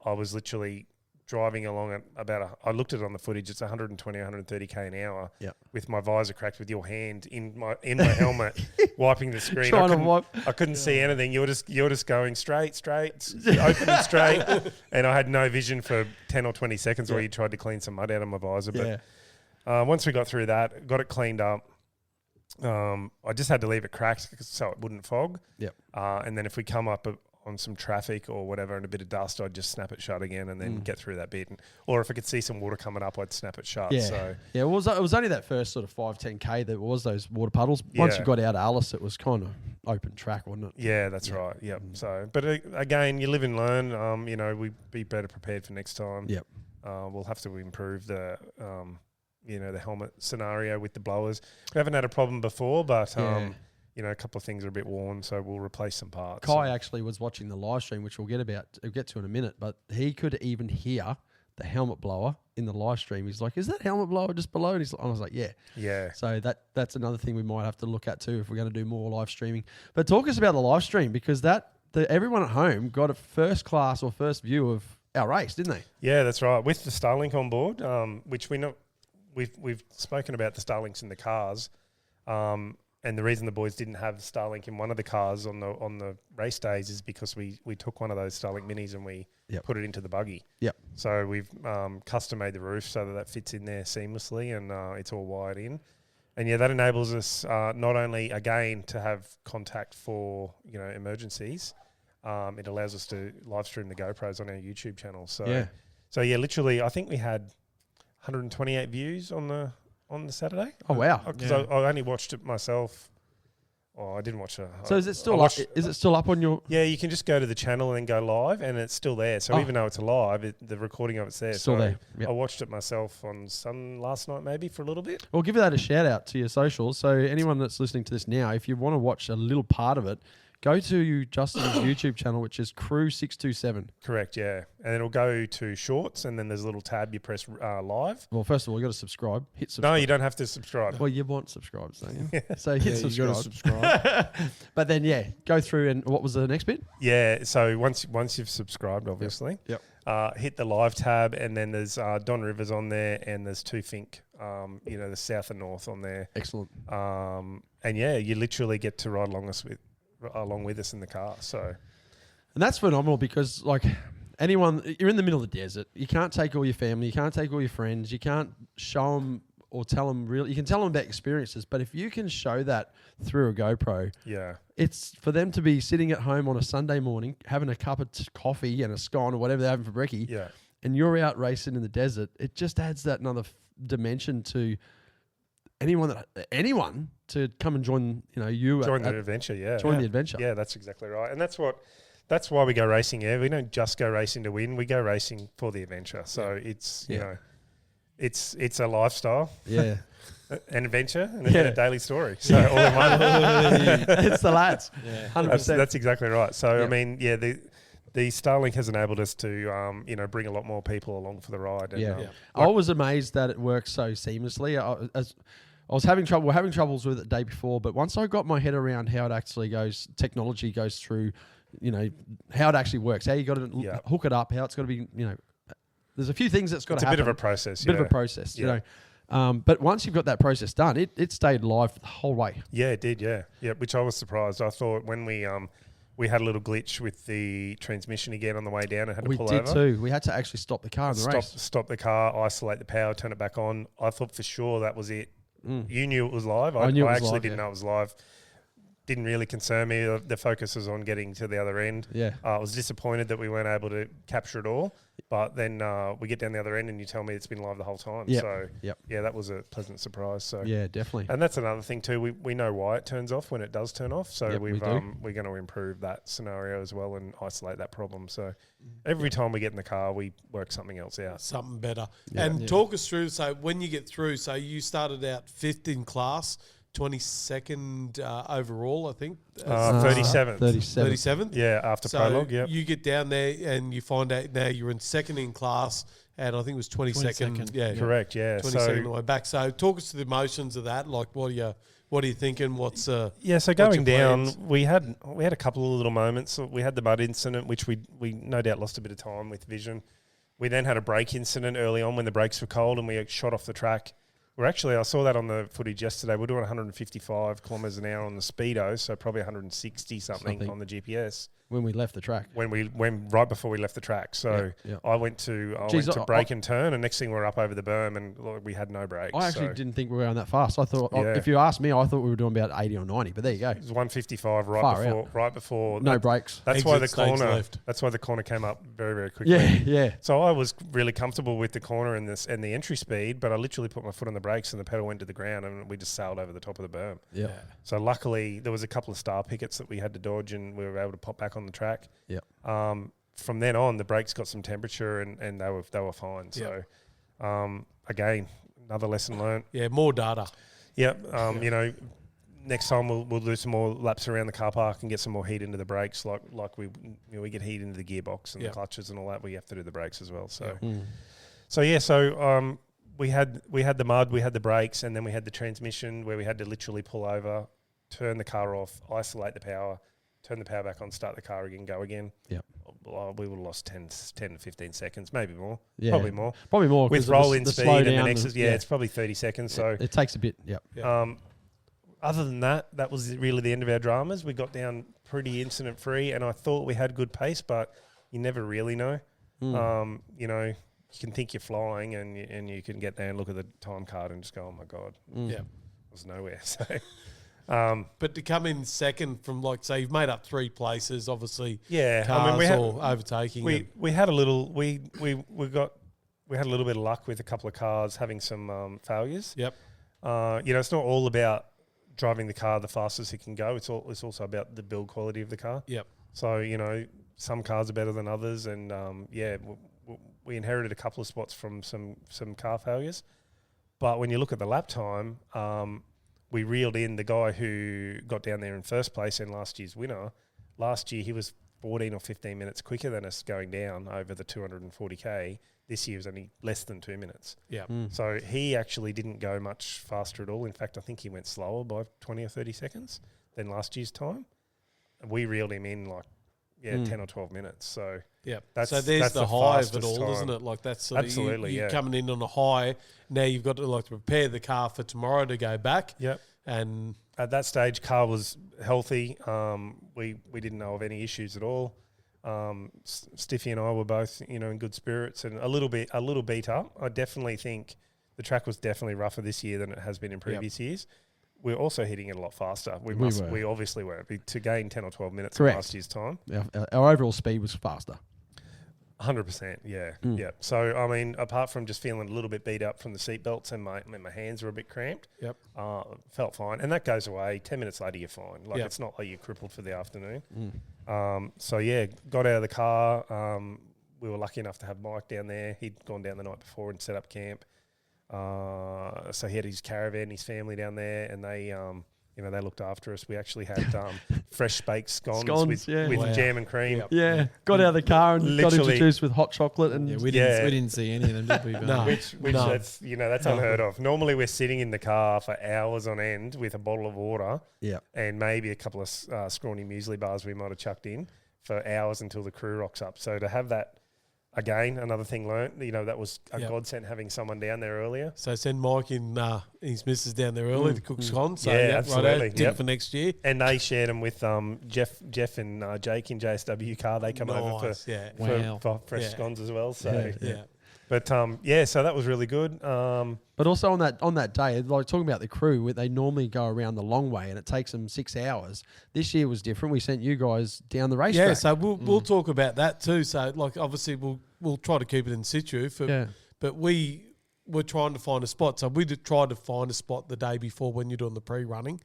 I was literally driving along at I looked at it on the footage, it's 120, 130k an hour with my visor cracked with your hand in my helmet, wiping the screen. I couldn't see anything. You're just going straight, open and straight. And I had no vision for 10 or 20 seconds where you tried to clean some mud out of my visor. But once we got through that, got it cleaned up, I just had to leave it cracked so it wouldn't fog. And then if we come up on some traffic or whatever and a bit of dust, I'd just snap it shut again and then get through that bit. Or if I could see some water coming up, I'd snap it shut. Yeah. So it was only that first sort of 5-10k that was those water puddles. Once you got out of Alice, it was kind of open track, wasn't it? Yeah, that's right. Yep. So, but again, you live and learn. We'd be better prepared for next time. Yep. We'll have to improve the helmet scenario with the blowers. We haven't had a problem before, but a couple of things are a bit worn, so we'll replace some parts. Kai actually was watching the live stream, which we'll get to in a minute, but he could even hear the helmet blower in the live stream. He's like, "Is that helmet blower just below?" And I was like, "Yeah." Yeah. So that's another thing we might have to look at too if we're going to do more live streaming. But talk us about the live stream, because everyone at home got a first class or first view of our race, didn't they? Yeah, that's right. With the Starlink on board, which we've spoken about the Starlinks in the cars. And the reason the boys didn't have Starlink in one of the cars on the race days is because we took one of those Starlink minis and we put it into the buggy. Yep. So we've custom made the roof so that fits in there seamlessly and it's all wired in. And that enables us not only again to have contact for emergencies, it allows us to live stream the GoPros on our YouTube channel. So literally I think we had 128 views on the Saturday. Oh wow! Because I only watched it myself. Oh, I didn't watch it. So is it still up? Is it still up on your? Yeah, you can just go to the channel and go live, and it's still there. So even though it's live, the recording of it's there. Still there. Yep. I watched it myself on last night, maybe for a little bit. Well, give that a shout out to your socials. So anyone that's listening to this now, if you want to watch a little part of it, go to Justin's YouTube channel, which is Crew627. Correct, yeah. And it'll go to shorts, and then there's a little tab you press live. Well, first of all, you got to subscribe. Hit subscribe. No, you don't have to subscribe. Well, you want subscribes, don't you? So hit subscribe. You got to subscribe. But then, go through, and what was the next bit? Yeah, so once you've subscribed, obviously, hit the live tab, and then there's Don Rivers on there, and there's two FINKE, the south and north on there. Excellent. And you literally get to ride along with us in the car. So, and that's phenomenal because you're in the middle of the desert. You can't take all your family. You can't take all your friends. You can't show them or tell them you can tell them about experiences, but if you can show that through a GoPro, it's for them to be sitting at home on a Sunday morning, having a cup of coffee and a scone or whatever they're having for brekkie, and you're out racing in the desert. It just adds that another dimension to anyone to come and join, join the adventure. Join the adventure. Yeah, that's exactly right. And that's why we go racing. Yeah, we don't just go racing to win. We go racing for the adventure. So it's it's a lifestyle. Yeah. An adventure and a daily story. So all in one. It's the lads. 100%. That's exactly right. So I mean, the Starlink has enabled us to, bring a lot more people along for the ride. And, I was amazed that it works so seamlessly. I was having trouble. We're having troubles with it the day before, but once I got my head around how it actually goes, technology goes through, how it actually works, how you got to hook it up, how it's got to be, there's a few things that's got to happen. It's a bit of a process. Bit of a process, you know. But once you've got that process done, it stayed live the whole way. Yeah, it did. Yeah, which I was surprised. I thought when we had a little glitch with the transmission again on the way down and had to pull over. We did too. We had to actually stop the car in the race. Stop the car, isolate the power, turn it back on. I thought for sure that was it. You knew it was live. I actually didn't know it was live. Didn't really concern me. The focus was on getting to the other end. Yeah. I was disappointed that we weren't able to capture it all. But then we get down the other end and you tell me it's been live the whole time. Yep. So, that was a pleasant surprise. So yeah, definitely. And that's another thing too. We know why it turns off when it does turn off. So we're going to improve that scenario as well and isolate that problem. So every time we get in the car, we work something else out. Something better. Yeah. And talk us through, so when you get through, so you started out 5th in class, 22nd overall, I think. 37th. 37th? Yeah, after prologue, you get down there and you find out now you're in 2nd in class and I think it was 22nd. Yeah, correct. Yeah, 22nd on the way back. So talk us to the emotions of that. Like, what are you thinking? What's So what's going your down, plans? we had a couple of little moments. We had the mud incident, which we no doubt lost a bit of time with vision. We then had a brake incident early on when the brakes were cold and we shot off the track. I saw that on the footage yesterday. We're doing 155 kilometres an hour on the speedo, so probably 160 something on the GPS. When we left the track. When right before we left the track. So I went to brake and turn, and next thing we're up over the berm, and we had no brakes. I actually didn't think we were going that fast. I thought, if you asked me, I thought we were doing about 80 or 90. But there you go. It was 155 right before. No brakes. That's why the Exit stage corner. left. That's why the corner came up very, very quickly. Yeah. So I was really comfortable with the corner and the entry speed, but I literally put my foot on the brakes and the pedal went to the ground, and we just sailed over the top of the berm. Yeah. So luckily there was a couple of star pickets that we had to dodge, and we were able to pop back on the track. Yeah. From then on, the brakes got some temperature, and they were fine. So again, another lesson learned. Yeah, more data. Yep. You know, next time we'll do some more laps around the car park and get some more heat into the brakes, like we get heat into the gearbox and the clutches and all that. We have to do the brakes as well. So, we had the mud, we had the brakes, and then we had the transmission where we had to literally pull over, turn the car off, isolate the power, turn the power back on, start the car again, go again. Yep. We would have lost 10 to 15 seconds, maybe more. Yeah. Probably more. With 'cause roll-in the speed slow and the down Nexus. It's probably 30 seconds. So it takes a bit. Yep. other than that was really the end of our dramas. We got down pretty incident-free, and I thought we had good pace, but you never really know. You know, you can think you're flying, and you can get there and look at the time card and just go, oh, my God. Yeah. It was nowhere. So... but to come in second from, like, say, you've made up 3 places, obviously. Yeah, cars we had, or overtaking. We had a little we had a little bit of luck with a couple of cars having some failures. Yep. You know, it's not all about driving the car the fastest it can go. It's also about the build quality of the car. Yep. So you know, some cars are better than others, and we inherited a couple of spots from some car failures. But when you look at the lap time, we reeled in the guy who got down there in first place and last year's winner. Last year, he was 14 or 15 minutes quicker than us going down over the 240K. This year was only less than 2 minutes. Yeah. So he actually didn't go much faster at all. In fact, I think he went slower by 20 or 30 seconds than last year's time. And we reeled him in 10 or 12 minutes. So yeah, that's there's the high of it fastest all, time. isn't it? Like that's Absolutely, you're coming in on a high. Now you've got to prepare the car for tomorrow to go back. Yep. And at that stage, car was healthy. We didn't know of any issues at all. Stiffy and I were both in good spirits and a little beat up. I definitely think the track was definitely rougher this year than it has been in previous years. We're also hitting it a lot faster. We obviously were to gain 10 or 12 minutes in last year's time. Our overall speed was faster. 100%, yeah. So, I mean, apart from just feeling a little bit beat up from the seatbelts and my hands were a bit cramped, felt fine. And that goes away. 10 minutes later, you're fine. It's not like you're crippled for the afternoon. Got out of the car. We were lucky enough to have Mike down there. He'd gone down the night before and set up camp. So he had his caravan, his family down there, and they looked after us. We actually had fresh baked scones with jam and cream. Yep. Yeah, got out of the car and got introduced with hot chocolate. And we didn't see any of them, did we? No. Which that's unheard of. Normally we're sitting in the car for hours on end with a bottle of water and maybe a couple of scrawny muesli bars we might have chucked in for hours until the crew rocks up. So to have that, again, another thing learnt, that was a godsend having someone down there earlier. So send Mike and his missus down there early to cook scones. So absolutely. Dinner for next year. And they shared them with Jeff and Jake in JSW car. They come over for fresh scones as well. So But so that was really good. But also on that day, like talking about the crew, they normally go around the long way and it takes them 6 hours. This year was different. We sent you guys down the racetrack. Yeah, so we'll talk about that too. So obviously we'll try to keep it in situ but we were trying to find a spot. So we did try to find a spot the day before when you're doing the pre-running.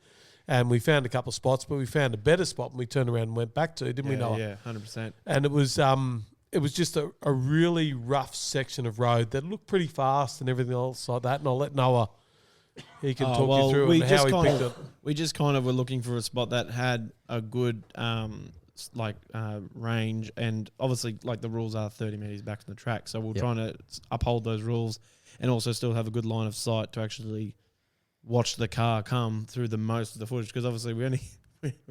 And we found a couple of spots, but we found a better spot and we turned around and went back to, didn't we, Noah? Yeah, 100%. And it was just a really rough section of road that looked pretty fast and everything else like that. And I'll let Noah, he can talk you through how he picked it. We just kind of were looking for a spot that had a good range, and obviously like the rules are 30 metres back from the track, so we're trying to uphold those rules and also still have a good line of sight to actually watch the car come through the most of the footage, because obviously we only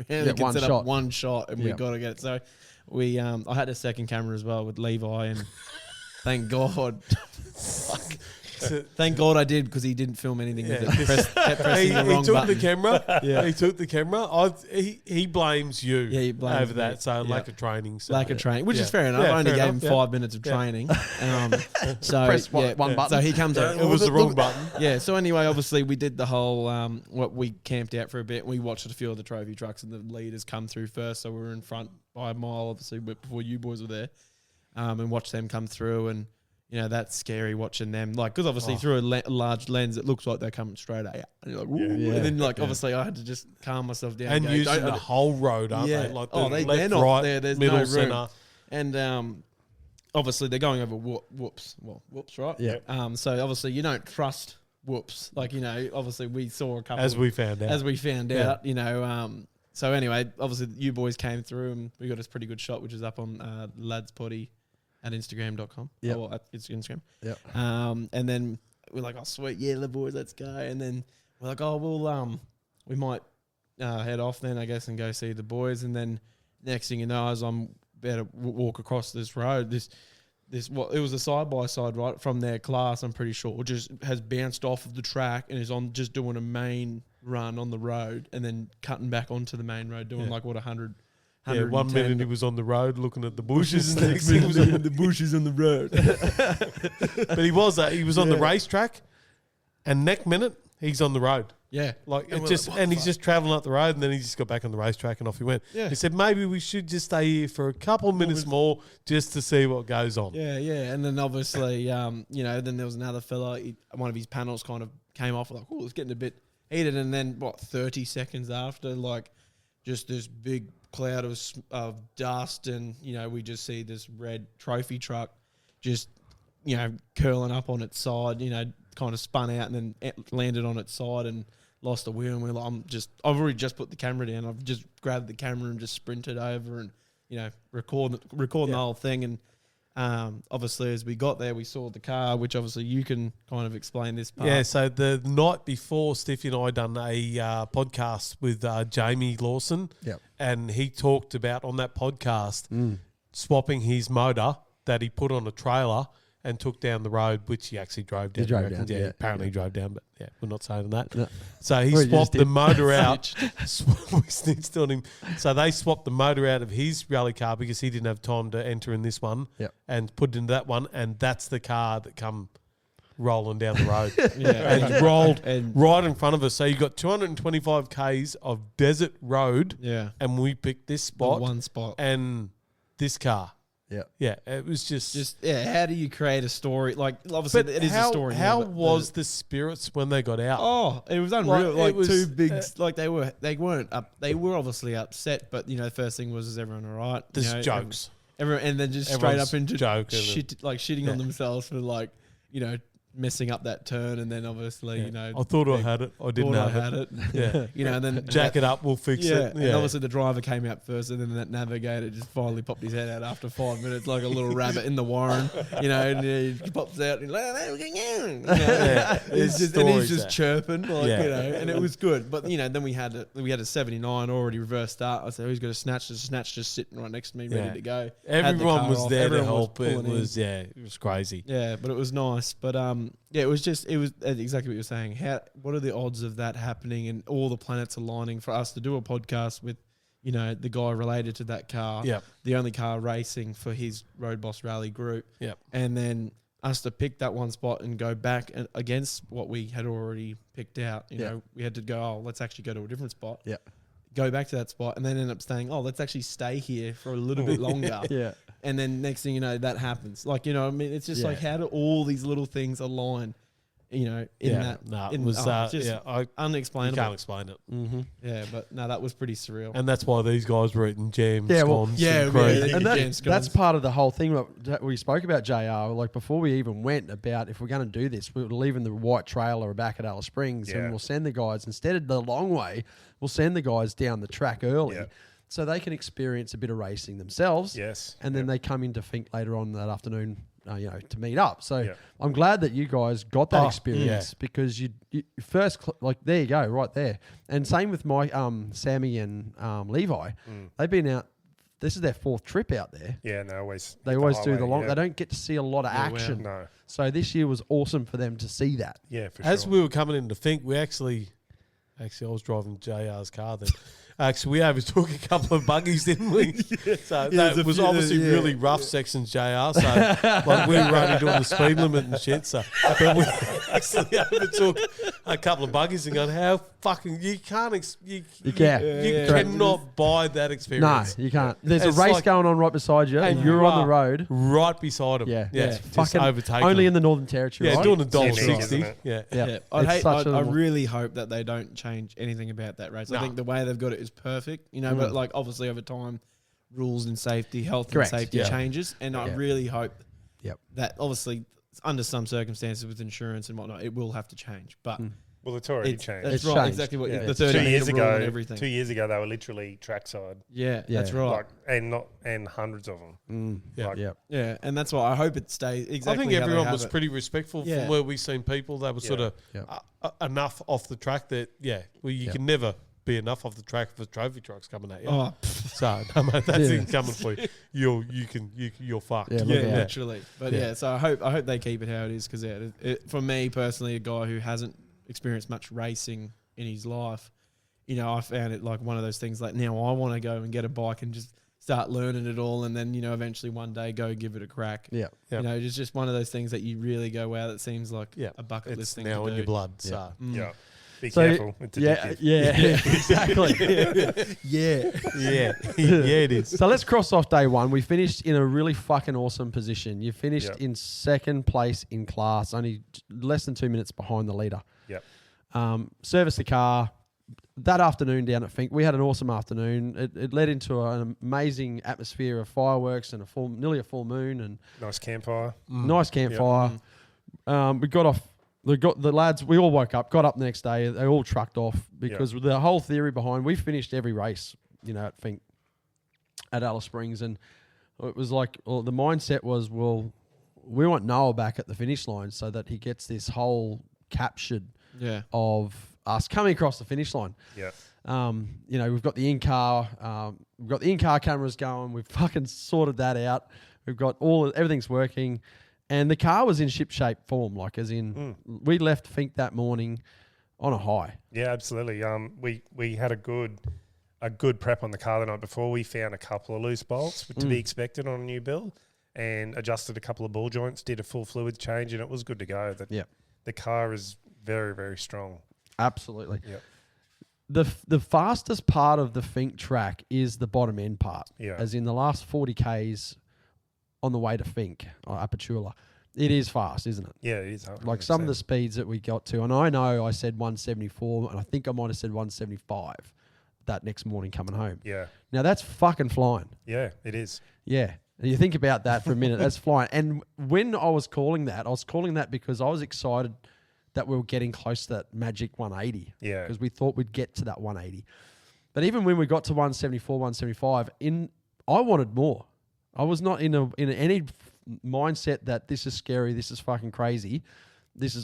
can set up one shot and we got to get it. So we I had a second camera as well with Levi, and thank God. Thank God I did, because he didn't film anything with it. Kept pressing the wrong button. The camera. He took the camera. He blames you he blames over that. So lack of training. So. Lack of training, which is fair enough. I only gave him 5 minutes of training. So Press one button. So he comes out. It was the wrong button. Yeah. So anyway, obviously we did the whole what we camped out for a bit. We watched a few of the trophy trucks and the leaders come through first. So we were in front by a mile, obviously, before you boys were there, and watched them come through. And you know, that's scary watching them, like, because obviously through a large lens, it looks like they're coming straight at you. And you're like, woo. And then, like, obviously I had to just calm myself down. And using the whole road, aren't they? Like the they're left, not right, there. There's middle, no room. centre. And obviously they're going over whoops, right? Yeah. So obviously you don't trust whoops. Like, you know, obviously we saw a couple. As we found out, you know. So anyway, obviously you boys came through and we got a pretty good shot, which is up on Lads Potty at Instagram.com. Yeah. Or at Instagram. Yeah. And then we're like, oh, sweet. Yeah, the boys, let's go. And then we're like, oh, well, we might head off then, I guess, and go see the boys. And then next thing you know, as I'm about to walk across this road, it was a side-by-side, right, from their class, I'm pretty sure, just has bounced off of the track and is on just doing a main run on the road and then cutting back onto the main road, doing like, what, 100. Yeah, 1 minute he was on the road looking at the bushes, and the next thing he was on the bushes on the road. But he was on the racetrack, and next minute he's on the road. Yeah, like it just, and he's just traveling up the road, and then he just got back on the racetrack and off he went. Yeah. He said maybe we should just stay here for a couple of minutes more just to see what goes on. Yeah, and then obviously, you know, then there was another fella. One of his panels kind of came off, like, oh, it's getting a bit heated, and then 30 seconds after, like, just this big cloud of dust, and you know, we just see this red trophy truck just, you know, curling up on its side, you know, kind of spun out and then it landed on its side and lost the wheel. And we're like, I've already just put the camera down. I've just grabbed the camera and just sprinted over and, you know, recording the whole thing. And obviously, as we got there, we saw the car, which obviously you can kind of explain this part. Yeah, so the night before, Stiffy and I done a podcast with Jamie Lawson. Yep. And he talked about on that podcast swapping his motor that he put on a trailer and took down the road, which he actually drove down. He drove down, yeah. Apparently he drove down, but yeah, we're not saying that. No. So he swapped the motor out. We snitched on him. So they swapped the motor out of his rally car because he didn't have time to enter in this one and put it into that one, and that's the car that come rolling down the road and rolled right in front of us. So you got 225 Ks of desert road, and we picked this spot, one spot, and this car. Yeah, it was just how do you create a story? Like, obviously, it is a story. How was the spirits when they got out? Oh, it was unreal. Like it was, two big, like they weren't up. They were obviously upset, but you know, the first thing was, is everyone all right? There's jokes. Everyone, and then just straight up into shitting on themselves for, like, you know, messing up that turn, and then obviously, you know, I thought I had it. I didn't have it. Yeah, you know, and then jack it up, we'll fix it. And obviously the driver came out first, and then that navigator just finally popped his head out after 5 minutes, like a little rabbit in the warren, you know, and he pops out and he's just chirping, like, you know, and it was good. But you know, then we had a 79 already reverse start. I said, who's got a snatch? The snatch just sitting right next to me, ready to go. Everyone was there to help. It was crazy. Yeah, but it was nice. But it was exactly what you were saying. What are the odds of that happening and all the planets aligning for us to do a podcast with, you know, the guy related to that car, the only car racing for his Road Boss Rally group, and then us to pick that one spot and go back against what we had already picked out. You know, we had to go, oh, let's actually go to a different spot. Yeah. Go back to that spot and then end up saying, oh, let's actually stay here for a little bit longer. And then next thing you know, that happens. Like, you know, I mean, it's just like, how do all these little things align, you know, it was unexplainable. You can't explain it. Mm-hmm. Yeah, but no, that was pretty surreal. And that's why these guys were eating jam, scones. And that's part of the whole thing. Like, we spoke about JR, like before we even went, about if we're going to do this, we were leaving the white trailer back at Alice Springs and we'll send the guys, instead of the long way, we'll send the guys down the track early. so they can experience a bit of racing themselves. Yes. And then they come into Fink later on that afternoon, to meet up. So Yeah. I'm glad that you guys got that Oh, experience because you first, there you go, right there. And same with my Sammy and Levi. They've been out. This is their 4th trip out there. Yeah, and they always do the long. Yeah. They don't get to see a lot of action. No. So this year was awesome for them to see that. Yeah, for As sure. we were coming into Fink, we actually, I was driving JR's car then. Actually, we overtook a couple of buggies, didn't we? So that was obviously really rough sections, JR. So like we were only doing the speed limit and shit. So but we actually overtook a couple of buggies and going, how fucking you can't you cannot buy that No, experience. you can't. There's It's a race like- going on right beside you, and And you're you on the are road. right beside him. Yeah, yeah. It's Just overtaking only them. in the Northern Territory. Yeah, right? doing a Unique, $1.60. isn't it? Yeah. Yeah, I really hope that they don't change anything about that race. I No. think the way they've got it is perfect, but like obviously over time, rules and safety, health Correct, and safety yeah. changes. And I Yeah. really hope Yep. that obviously under some circumstances with insurance and whatnot, it will have to change. But Well, it's already it's, changed. that's It's right, changed. exactly what Yeah. the 30 2 years meter rule and ago, everything. 2 years ago, they were literally trackside, Yeah, Yeah. that's right. like, and hundreds of them. Yeah. Like, Yeah. Yeah, and that's why I hope it stays exactly. I think how they everyone have was it. pretty respectful Yeah. from where we seen people. They were sort of enough off the track that, you can never be enough off the track for trophy trucks coming at you. Oh, So, no, mate, that's it coming for you. You're fucked. Yeah, yeah, look out. literally. But yeah, so I hope they keep it how it is because for me personally, a guy who hasn't experienced much racing in his life, I found it like one of those things. Like now, I want to go and get a bike and just start learning it all, and then eventually one day go give it a crack. Yeah. Yep. It's just one of those things that you really go, wow, that seems like a bucket It's list thing now to in do. your blood. So, yeah. Be So, careful. It's Yeah, addictive. exactly. yeah, it is. So let's cross off day one. We finished in a really fucking awesome position. You finished Yep. in 2nd place in class, only less than 2 minutes behind the leader. Yep. Serviced the car. That afternoon down at Fink, we had an awesome afternoon. It led into an amazing atmosphere of fireworks and nearly a full moon and Nice campfire. nice campfire. We got off. The lads, we all woke up, got up the next day. They all trucked off because the whole theory behind, we finished every race, at Fink, at Alice Springs. And it was like, the mindset was, we want Noah back at the finish line so that he gets this whole captured of us coming across the finish line. Yeah. We've got the in-car cameras going. We've fucking sorted that out. We've got everything's working. And the car was in ship-shape form, like as in we left Fink that morning on a high. Yeah, absolutely. We had a good prep on the car the night before. We found a couple of loose bolts to be expected on a new build and adjusted a couple of ball joints, did a full fluid change, and it was good to go. The car is very, very strong. Absolutely. Yep. The fastest part of the Fink track is the bottom end part. Yeah. As in the last 40 Ks on the way to Fink or Apachula. It is fast, isn't it? Yeah, it is. Like some of the speeds that we got to, and I know I said 174, and I think I might have said 175 that next morning coming home. Yeah. Now that's fucking flying. Yeah, it is. Yeah. And you think about that for a minute, that's flying. And when I was calling that because I was excited that we were getting close to that magic 180. Yeah. Because we thought we'd get to that 180. But even when we got to 174, 175, I wanted more. I was not in any mindset that this is scary, this is fucking crazy.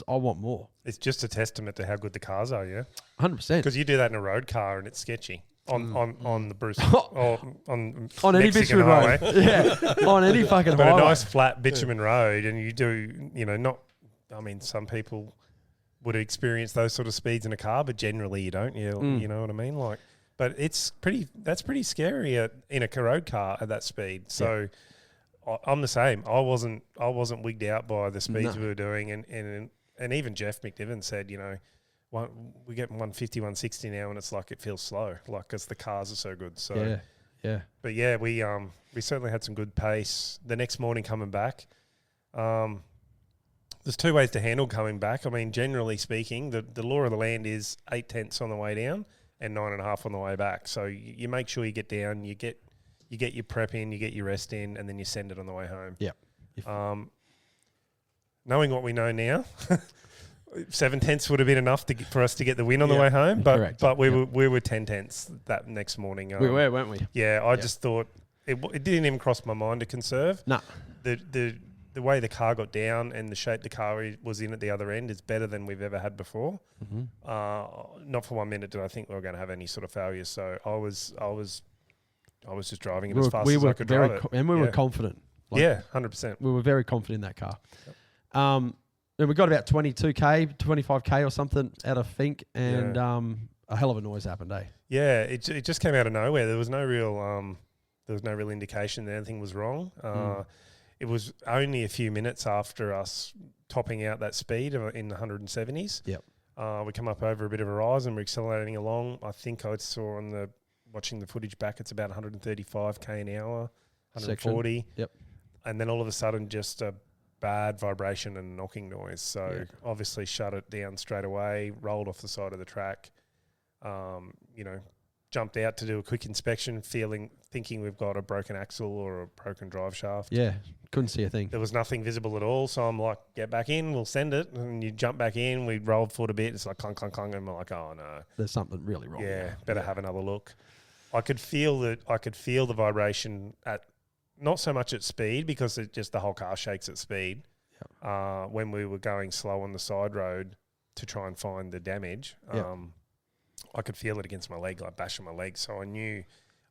I want more. It's just a testament to how good the cars are, yeah? 100%. Because you do that in a road car and it's sketchy. On the Bruce or on any Mexican bitumen highway. road. Yeah. On any fucking But highway. a nice flat bitumen road, and you do, some people would experience those sort of speeds in a car, but generally you don't. You know what I mean? But that's pretty scary in a road car at that speed. So I'm the same. I wasn't wigged out by the speeds we were doing, and even Jeff McNiven said, we get 150, 160 now, and it's like it feels slow, like because the cars are so good. So yeah. But yeah, we certainly had some good pace. The next morning coming back, there's two ways to handle coming back. I mean, generally speaking, the law of the land is 8/10 on the way down and 9.5 on the way back. So you make sure you get down, you get your prep in, you get your rest in, and then you send it on the way home. Yeah. Knowing what we know now, 7/10 would have been enough for us to get the win on the way home, but we were 10/10 that next morning. We were, weren't we? Yeah, I just thought it didn't even cross my mind to conserve. No. The way the car got down and the shape the car was in at the other end is better than we've ever had before. Not for 1 minute did I think we were going to have any sort of failures. So I was just driving it as fast as I could drive it. And we were confident. 100%. We were very confident in that car. Yep. And we got about 22K, 25K or something out of FINKE, and a hell of a noise happened, eh? Yeah, it just came out of nowhere. There was no real indication that anything was wrong. It was only a few minutes after us topping out that speed in the 170s. Yep. We come up over a bit of a rise and we're accelerating along. I think I saw watching the footage back, it's about 135k an hour, 140. Section. Yep. And then all of a sudden, just a bad vibration and knocking noise. So obviously shut it down straight away, rolled off the side of the track, jumped out to do a quick inspection, thinking we've got a broken axle or a broken drive shaft. Yeah, couldn't see a thing. There was nothing visible at all. So I'm like, get back in, we'll send it. And you jump back in, we rolled forward a bit. It's like clunk, clunk, clunk. And I'm like, oh no. There's something really wrong. Yeah, better have another look. I could feel the vibration at, not so much at speed because the whole car shakes at speed. Yep. When we were going slow on the side road to try and find the damage, I could feel it against my leg, like bashing my leg. So I knew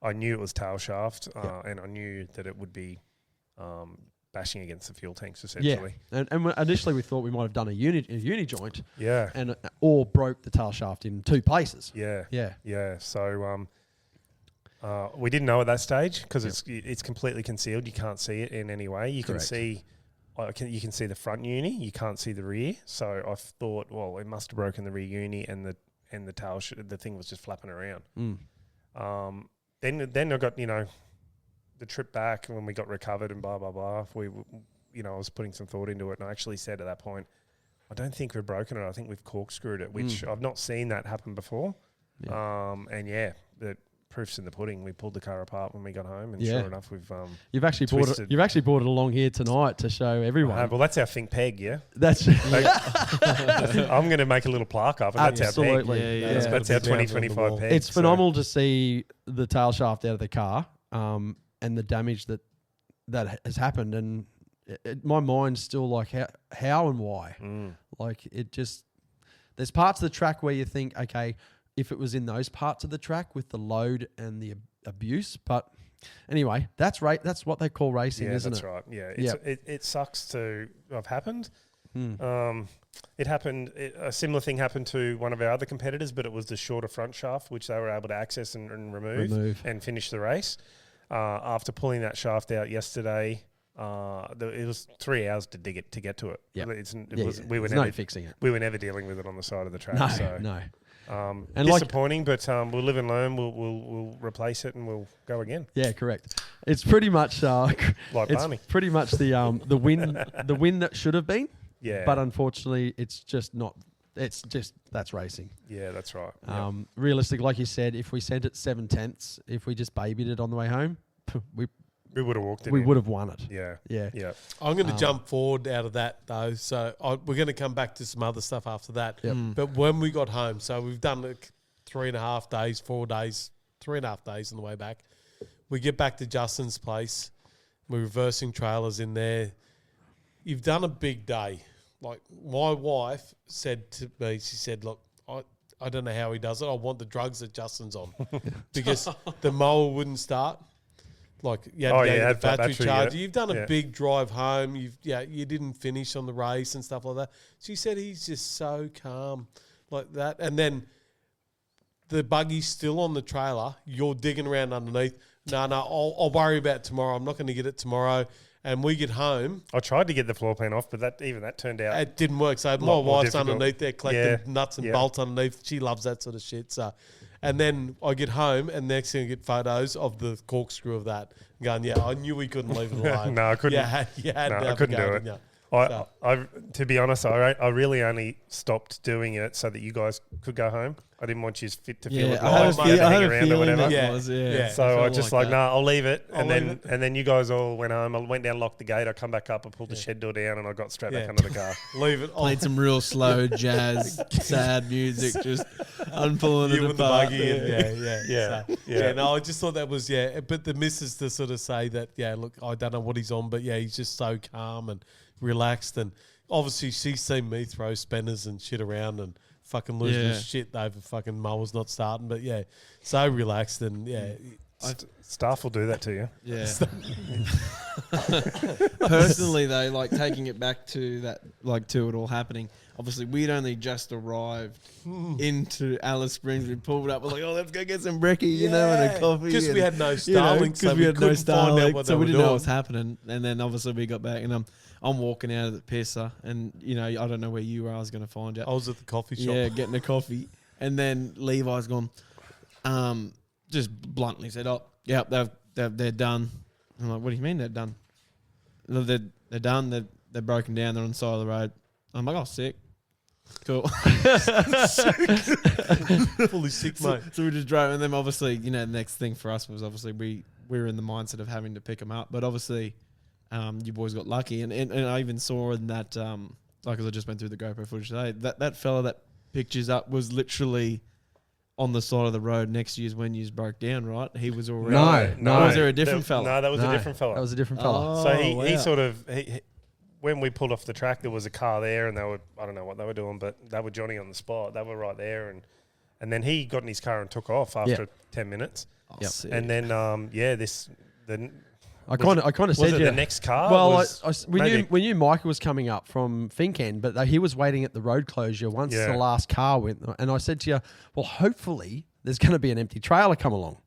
it was tail shaft, and I knew that it would be bashing against the fuel tanks essentially. Yeah, and initially we thought we might have done a uni joint. Yeah, and or broke the tail shaft in two places. Yeah. So we didn't know at that stage because it's completely concealed. You can't see it in any way. You can see. You can see the front uni. You can't see the rear. So I thought, well, it must have broken the rear uni, and the tail the thing was just flapping around. Then I got the trip back when we got recovered and blah blah blah. I was putting some thought into it, and I actually said at that point, I don't think we've broken it. I think we've corkscrewed it, which I've not seen that happen before. Yeah. The proof's in the pudding. We pulled the car apart when we got home, and sure enough, we've you've actually brought it along here tonight to show everyone. Well, that's our FINKE peg, yeah. That's I'm going to make a little plaque up, and that's our peg. That's our 2025 peg. It's phenomenal to see the tail shaft out of the car, and the damage that has happened, and my mind's still like how and why. Like it just, there's parts of the track where you think, okay, if it was in those parts of the track with the load and the abuse. But anyway, that's what they call racing, isn't it? Yeah, that's right. Yeah, it sucks to have happened. It happened. A similar thing happened to one of our other competitors, but it was the shorter front shaft, which they were able to access and remove and finish the race. After pulling that shaft out yesterday, it was 3 hours to dig it to get to it. We were never fixing it. We were never dealing with it on the side of the track. No. And disappointing, but we'll live and learn. We'll replace it and we'll go again. Yeah, correct. It's pretty much like Barney. Pretty much the win that should have been. Yeah. But unfortunately, it's just not. It's just that's racing. Yeah, that's right. Realistic, like you said, if we sent it 7/10, if we just babied it on the way home, we would have walked it. We would have won it. Yeah. I'm going to jump forward out of that though. So we're going to come back to some other stuff after that. Yep. But when we got home, so we've done 3.5 days, 4 days, 3.5 days on the way back. We get back to Justin's place. We're reversing trailers in there. You've done a big day. Like my wife said to me, she said, look, I don't know how he does it. I want the drugs that Justin's on because the mower wouldn't start. Like you had to go to the battery charger. You've done a big drive home. You didn't finish on the race and stuff like that. She said he's just so calm like that. And then the buggy's still on the trailer. You're digging around underneath. No, I'll worry about tomorrow. I'm not going to get it tomorrow. And we get home. I tried to get the floor plan off, but that turned out. It didn't work. So my wife's underneath there collecting nuts and bolts underneath. She loves that sort of shit. So, and then I get home, and next thing I get photos of the corkscrew of that. Going, I knew we couldn't leave it alone. No, I couldn't. I couldn't do it. I to be honest, I really only stopped doing it so that you guys could go home. I didn't want you to feel Yeah, it I had a hang around or feeling whatever. that was, yeah. So I just like, nah, I'll leave it. I'll leave it. And then you guys all went home. I went down, locked the gate. I come back up, I pulled the shed door down, and I got straight back under the car. Leave it. Played some real slow jazz, sad music, just unpulling You it and the apart. buggy. And Yeah. Yeah, no, I just thought that was, but the missus to sort of say that, look, I don't know what he's on, but he's just so calm and relaxed. And obviously she's seen me throw spinners and shit around and fucking losing his shit over fucking mowers not starting. But so relaxed and Staff will do that to you. Yeah. Personally, though, like taking it back to that, like to it all happening. Obviously, we'd only just arrived into Alice Springs. We pulled up. We're like, let's go get some brekkie, and a coffee. Because we had no you know, Starlink, so we couldn't find out what they so we were didn't know doing. what was happening. And then obviously we got back, and I'm walking out of the pisser, and I don't know where you were. I was going to find you. I was at the coffee shop. Yeah, getting a coffee, and then Levi's gone. Just bluntly said, they're done. I'm like, what do you mean they're done? They're done. They're broken down. They're on the side of the road. I'm like, sick. Cool. Fully sick, mate. So we just drove, and then obviously, the next thing for us was obviously we were in the mindset of having to pick them up, but obviously, you boys got lucky, and I even saw in that, like as I just went through the GoPro footage today, that fella that picked you up was literally on the side of the road next to you when you broke down, right? He was already No. Or was there a different fella? No, that was a different fella. That was a different fella. Oh, So he wow. sort of when we pulled off the track, there was a car there, and I don't know what they were doing, but they were Johnny on the spot. They were right there, and then he got in his car and took off after 10 minutes. Sick. And then I kind of said the next car? Well, we knew Michael was coming up from FINKE, but he was waiting at the road closure once the last car went. And I said to you, well, hopefully there's going to be an empty trailer come along.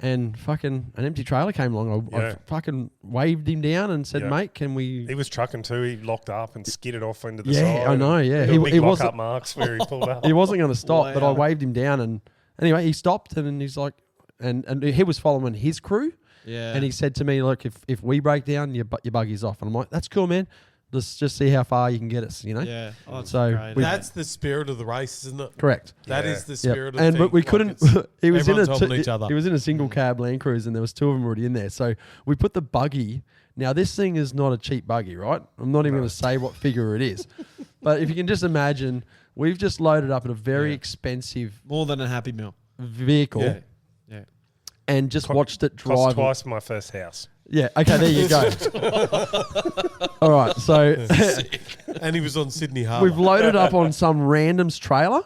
And fucking an empty trailer came along. I fucking waved him down and said, mate, can we... He was trucking too. He locked up and skidded off into the side. Yeah, I know, yeah. He wasn't marks where he pulled up. He wasn't going to stop, but I waved him down. And anyway, he stopped and he's like... And he was following his crew. Yeah. And he said to me, look, if we break down, your buggy's off. And I'm like, that's cool, man. Let's just see how far you can get us, Yeah. Oh, that's So great. That's the spirit of the race, isn't it? correct. That is the spirit of And the but we thing. couldn't. Like he was in everyone's helping each other. He was in a single cab Land Cruiser, and there was two of them already in there. So we put the buggy. Now this thing is not a cheap buggy, right? I'm not even going to say what figure it is, but if you can just imagine, we've just loaded up in a very expensive more than a Happy Meal. vehicle, Yeah. and just watched it drive. Cost twice my first house. Yeah. Okay. There you go. All right. So And he was on Sydney Harbour. we've loaded up on some random's trailer.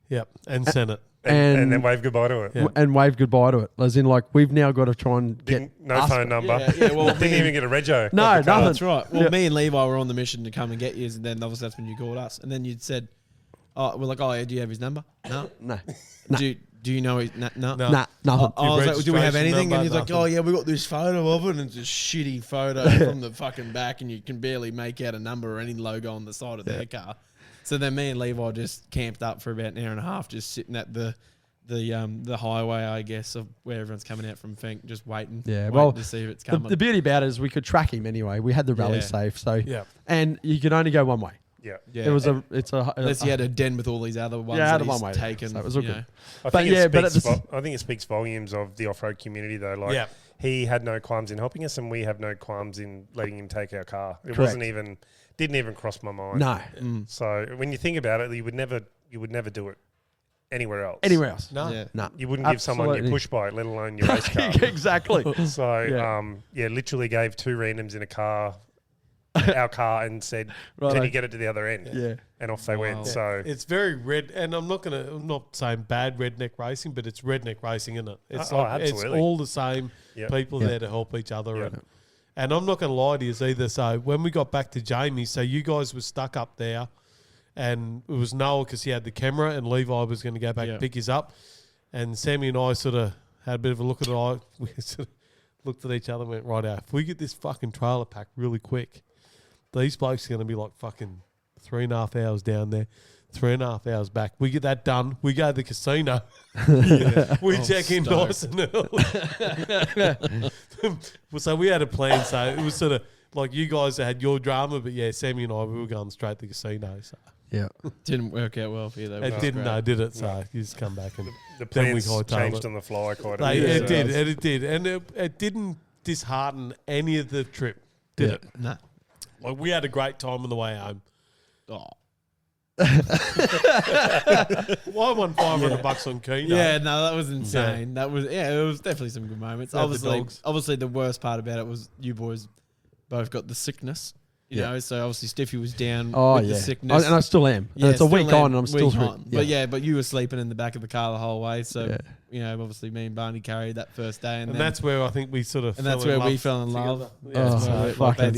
Yep, and sent it. And then wave goodbye to it. And wave goodbye to it. As in, like, we've now got to try and get No us- phone number. Yeah, well, Didn't even get a rego. No, of the car. nothing. That's right. Well, Yeah. me and Levi were on the mission to come and get you, and then obviously that's when you called us. And then you'd said, we're like, yeah, do you have his number? No. No. Do you know his... No. No. Nah, nothing. I was like, do we have registration anything? number, And he's like, nothing. yeah, we got this photo of it, and it's a shitty photo from the fucking back, and you can barely make out a number or any logo on the side of their car. So then me and Levi just camped up for about an hour and a half, just sitting at the highway, I guess, of where everyone's coming out from FINKE, just waiting. Yeah, waiting well, to see if it's The, coming. the beauty about it is we could track him anyway. We had the rally Yeah. safe, so Yeah. and you could only go one way. Yeah. yeah, It was a unless you had a den with all these other ones Yeah, I had that a he's one-way, taken. so it was all you good. know. I But think yeah, it but speaks at the I think it speaks volumes of the off-road community, though. Like, he had no qualms in helping us, and we have no qualms in letting him take our car. It didn't even cross my mind. no So when you think about it, you would never do it anywhere else. anywhere else. No. Yeah. No, You wouldn't give someone your Absolutely. push bike, let alone your race car. exactly. So literally gave two randoms in a car, our car, and said, Righto. "Can you get it to the other end?" Yeah. And off they Wow. went. So It's very red, and I'm not saying bad redneck racing, but it's redneck racing, isn't it? It's Oh, like it's absolutely. all the same Yep. people Yep. there to help each other, Yep. and I'm not going to lie to you either. So when we got back to Jamie, so you guys were stuck up there, and it was Noah because he had the camera, and Levi was going to go back and pick his up, and Sammy and I sort of had a bit of a look at it. We sort of looked at each other and went, right out. If we get this fucking trailer packed really quick, these blokes are going to be like fucking 3.5 hours down there, 3.5 hours back. We get that done. We go to the casino. We check in nice and early. So we had a plan. So it was sort of, like you guys had your drama, but yeah, Sammy and I, we were going straight to the casino. So. Yeah. Didn't work out well for you though. It didn't, no, did it? So you just come back and The then we plans hightailed changed it. on the fly quite a Like, bit. it did, and it did, and it didn't dishearten any of the trip, did it? No. Like we had a great time on the way home. Oh. Well, I won $500 on Keno. Yeah, no, that was insane. That was it was definitely some good moments. Had the dogs. Obviously the worst part about it was you boys both got the sickness. You know, so obviously Stiffy was down with the sickness. And I still am. Yeah, And it's a still week am, on and I'm still week on. yeah. But you were sleeping in the back of the car the whole way. So, you know, obviously me and Barney carried that first day. And then, that's where I think we sort of we fell in love. Yeah, fucking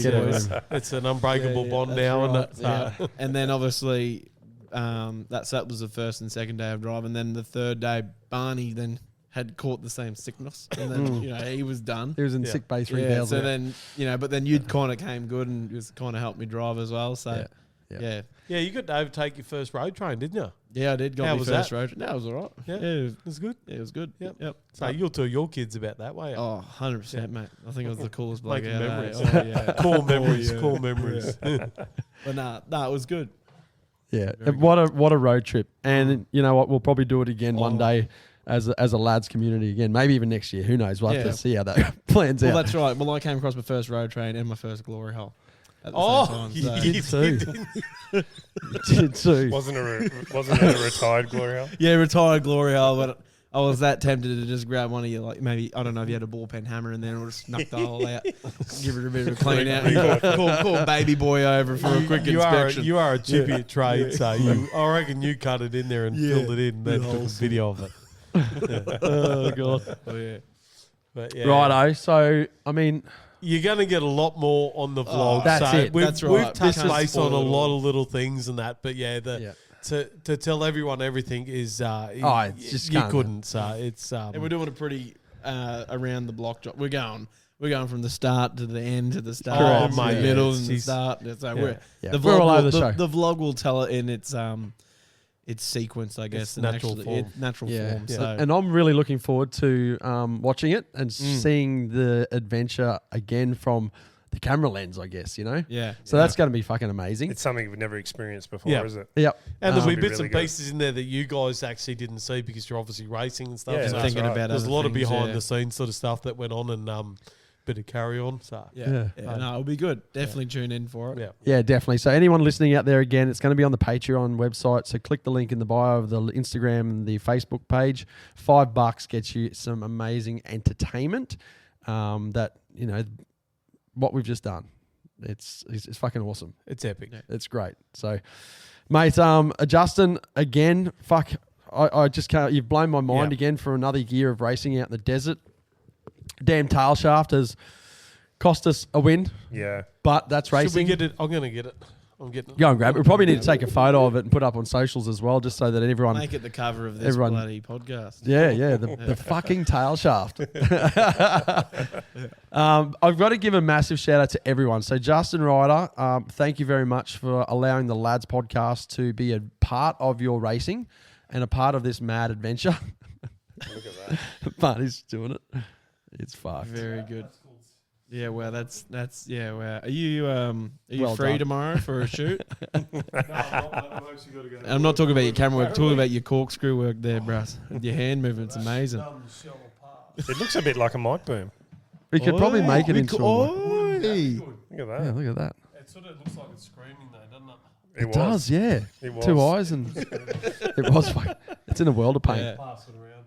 it's an unbreakable bond now, right. isn't it? Yeah. And then obviously that was the first and second day of drive. And then the third day, Barney then had caught the same sickness. And then, you know, he was done. He was in sick bay 3,000. Yeah, so then, you know, but then you'd kind of came good and just kind of helped me drive as well. So, yeah, you got to overtake your first road train, didn't you? Yeah, I did. Got How me was first that? road. No, it was all right. Yeah, it was good. Yeah, it was good. Yep. So you'll tell your kids about that, way. Oh, 100%, mate. I think it was the coolest bloke Making out memories. there. Oh, yeah. Cool memories. But nah, it was good. Yeah, what a road trip. And you know what? We'll probably do it again one day as a lads community again. Maybe even next year. Who knows? We'll have to see how that plans Well, out. that's right. Well, I came across my first road train and my first glory hole at the same time. So. You did too. You did too. Wasn't it a retired glory hole? Yeah, retired glory hole, but I was that tempted to just grab one of you, like maybe, I don't know if you had a ball pen hammer in there or just knock the hole out, give it a bit of a clean out, and call baby boy over for a quick inspection. You are a chippy at trade, so I reckon you cut it in there and filled it in and then took a video of it. Oh god. Oh, yeah. But yeah. Righto. So I mean, you're going to get a lot more on the vlog. That's so it. That's right. We've touched Can't base on a spoil it lot all. of little things and that, but to tell everyone everything is it's just you can't. couldn't. So it's And we're doing a pretty around the block job. We're going from the start to the end to the start, Correct. to the Mate, middle yeah, and the it's- start. So Yeah. the We're vlog all over will, the show. the vlog will tell it in its sequence, I guess, Its and natural actually, form. its natural yeah. form. So And I'm really looking forward to watching it and seeing the adventure again from the camera lens, I guess, you know? yeah, So that's going to be fucking amazing. It's something we've never experienced before, Yeah. is it? Yep. and there'll be be bits really and good. pieces in there that you guys actually didn't see because you're obviously racing and stuff. Yeah, so that's thinking right. about there's a other lot of things, behind the scenes sort of stuff that went on and bit of carry on. So Yeah. No, it'll be good. Definitely tune in for it. yeah. Yeah, definitely. So anyone listening out there, again, it's going to be on the Patreon website. So click the link in the bio of the Instagram and the Facebook page. $5 gets you some amazing entertainment. That, you know, what we've just done. It's fucking awesome. It's epic. Yeah. It's great. So, mate, Justin, again, fuck, I just can't. You've blown my mind Yeah. again for another year of racing out in the desert. Damn tail shaft has cost us a win, Yeah. but that's Should we racing. get it? I'm going to get it. I'm getting it. Go and grab it. We probably need to take a photo of it and put it up on socials as well, just so that everyone. Make it the cover of this Everyone- bloody podcast. Yeah, the fucking tail shaft. I've got to give a massive shout out to everyone. So Justin Ryder, thank you very much for allowing the Lads podcast to be a part of your racing and a part of this mad adventure. Look at that. Barney's doing it. It's fucked. Very good. Yeah, well, that's yeah. Well, are you Well free done. tomorrow for a shoot? I'm not talking about your camera work. Talking about your corkscrew work there, bruss. Your hand movement's amazing. It looks a bit like a mic boom. We could probably make it into. Look at that. Yeah, look at that. It sort of looks like it's screaming though, doesn't it? It, It was. does, yeah. It was. 2 eyes and it was. It's in a world of pain. Yeah. Pass it around.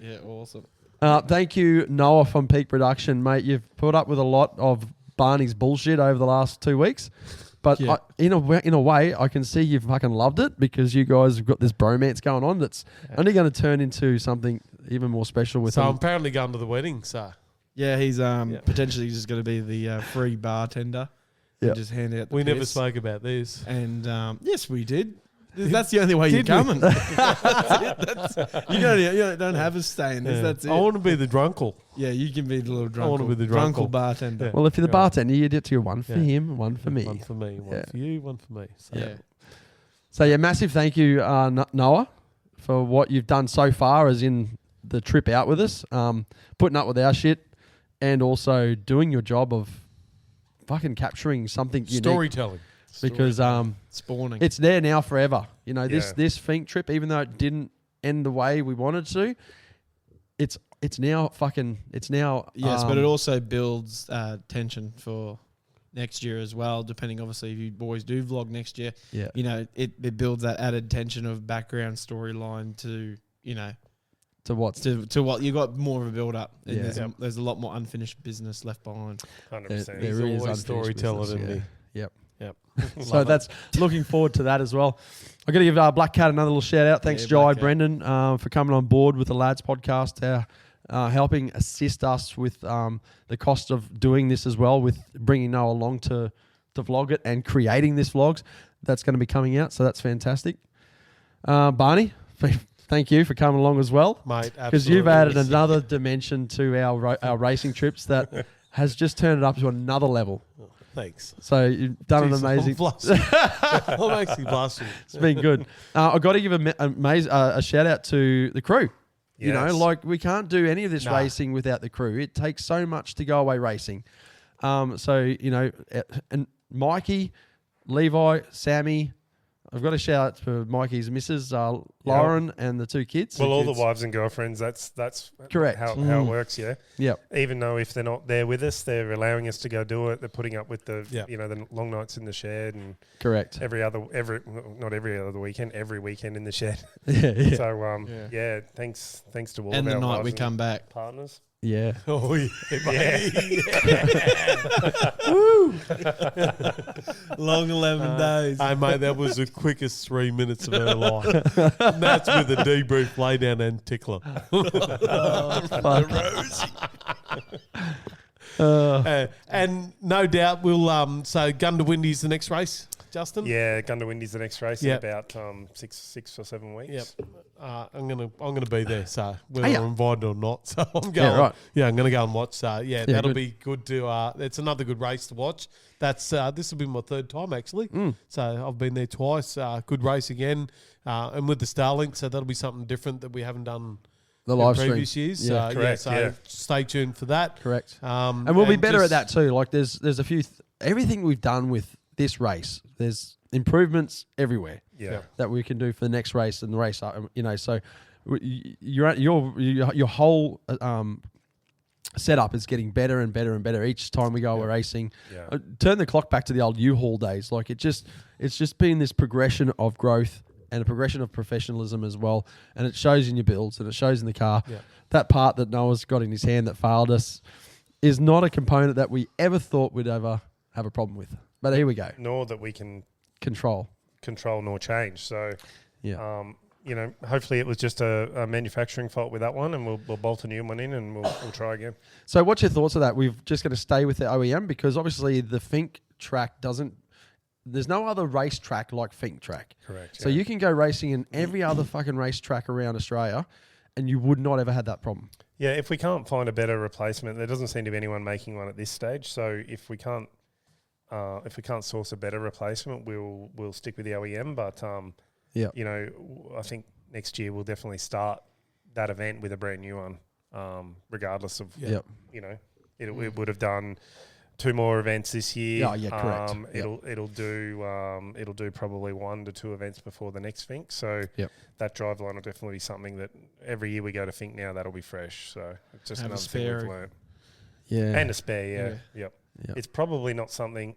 Yeah, awesome. Thank you, Noah from Peak Production, mate. You've put up with a lot of Barney's bullshit over the last 2 weeks, but Yeah. in a way, I can see you've fucking loved it because you guys have got this bromance going on that's only going to turn into something even more special with So I'm him. apparently going to the wedding. So Yeah, he's potentially just going to be the free bartender. Yeah. And just hand out the we never piss. spoke about this. And yes, we did. That's the only way you're Did we? coming. You don't have a stay in this. Yeah. That's it. I want to be the drunkle. Yeah, you can be the little drunk. wanna be the drunkle. bartender. Yeah. Well, if you're the Yeah. bartender, you get to your one for Yeah. him, one for me. One for me, one Yeah. for you, one for me. So Yeah. So yeah, massive thank you, Noah, for what you've done so far, as in the trip out with us, putting up with our shit, and also doing your job of fucking capturing something unique. Storytelling. Because spawning. it's there now forever. You know, Yeah. this Fink trip, even though it didn't end the way we wanted to, it's now fucking Yes, but it also builds tension for next year as well, depending obviously if you boys do vlog next year. Yeah. You know, it builds that added tension of background storyline to, you know, to what to what you got more of a build up. And Yeah. there's a lot more unfinished business left behind. 100%. there He's is always unfinished storyteller, business, isn't yeah. he? Yep. Yep. So that's looking forward to that as well. I got to give Black Cat another little shout out. Thanks, Yeah, Jai Black Cat. Brendan, for coming on board with the Lads podcast, helping assist us with the cost of doing this as well, with bringing Noah along to vlog it and creating this vlogs. That's going to be coming out, so that's fantastic. Barney, thank you for coming along as well, Mate, because you've added absolutely. another dimension to our racing trips that has just turned it up to another level. Thanks. So you've done Jeez, an amazing. I'm blushing. I'm actually blushing. It's been good. I've got to give a shout out to the crew. You know, Yes. like we can't do any of this Nah. racing without the crew. It takes so much to go away racing. So, you know, and Mikey, Levi, Sammy, I've got a shout out to Mikey's missus, Lauren, and the two kids. Well, all the wives and girlfriends, that's Correct. how it works, yeah. Yep. Even though if they're not there with us, they're allowing us to go do it. They're putting up with the Yep. you know, the long nights in the shed and Correct. not every other weekend, every weekend in the shed. Yeah. So yeah, thanks to all And of the our night wives we and come back. partners. Yeah. Oh, yeah. Long 11 days. Hey, mate, that was the quickest 3 minutes of her life. And that's with a debrief, lay down, and tickler. And no doubt we'll so Gun to Windy's the next race, Justin. Yeah, Gun to Windy's the next race Yep. in about 6 or 7 weeks. Yep. I'm gonna be there. So whether Are ya? I'm invited or not, so I'm going. right. Yeah, I'm gonna go and watch. That'll good. be good to. It's another good race to watch. That's this will be my third time actually. So I've been there twice. Good race again, and with the Starlink. So that'll be something different that we haven't done The in live stream. previous years. Yeah. Correct, So yeah. stay tuned for that. Correct. And we'll be better just- at that too. Like there's a few everything we've done with this race. There's improvements everywhere. Yeah. That we can do for the next race and the race. You know, so your whole setup is getting better and better and better each time we go racing. Yeah. Turn the clock back to the old U-Haul days. Like it's just been this progression of growth and a progression of professionalism as well. And it shows in your builds and it shows in the car. Yeah. That part that Noah's got in his hand that failed us is not a component that we ever thought we'd ever have a problem with. But here we go. Nor that we can Control. control nor change. So Yeah. you know, hopefully it was just a manufacturing fault with that one, and we'll bolt a new one in, and we'll try again. So what's your thoughts of that? We've just going to stay with the OEM because obviously the Fink track doesn't. There's no other race track like Fink track. Correct. So you can go racing in every other fucking race track around Australia, and you would not ever had that problem. Yeah, if we can't find a better replacement, there doesn't seem to be anyone making one at this stage. So if we can't source a better replacement, we'll stick with the OEM. But Yeah. you know, I think next year we'll definitely start that event with a brand new one, regardless of Yep. you know, it would have done 2 more events this year. Yeah, correct. It'll do probably 1 to 2 events before the next Fink. So Yep. that drive line will definitely be something that every year we go to Fink now, that'll be fresh. So it's just Have a another thing we've spare. learned. Yeah. And a spare, yeah. Yep. Yep. It's probably not something.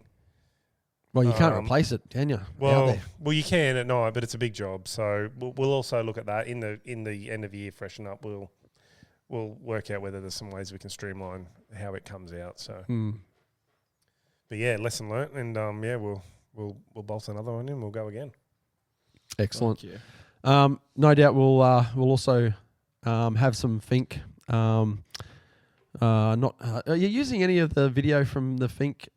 Well, you can't Um, replace it, can you? Out Well, there. you can at night, but it's a big job. So we'll also look at that in the end of year freshen up. We'll work out whether there's some ways we can streamline how it comes out. So, but yeah, lesson learnt, and we'll bolt another one in. We'll go again. Excellent. Thank you. No doubt we'll also have some Fink. Are you using any of the video from the Fink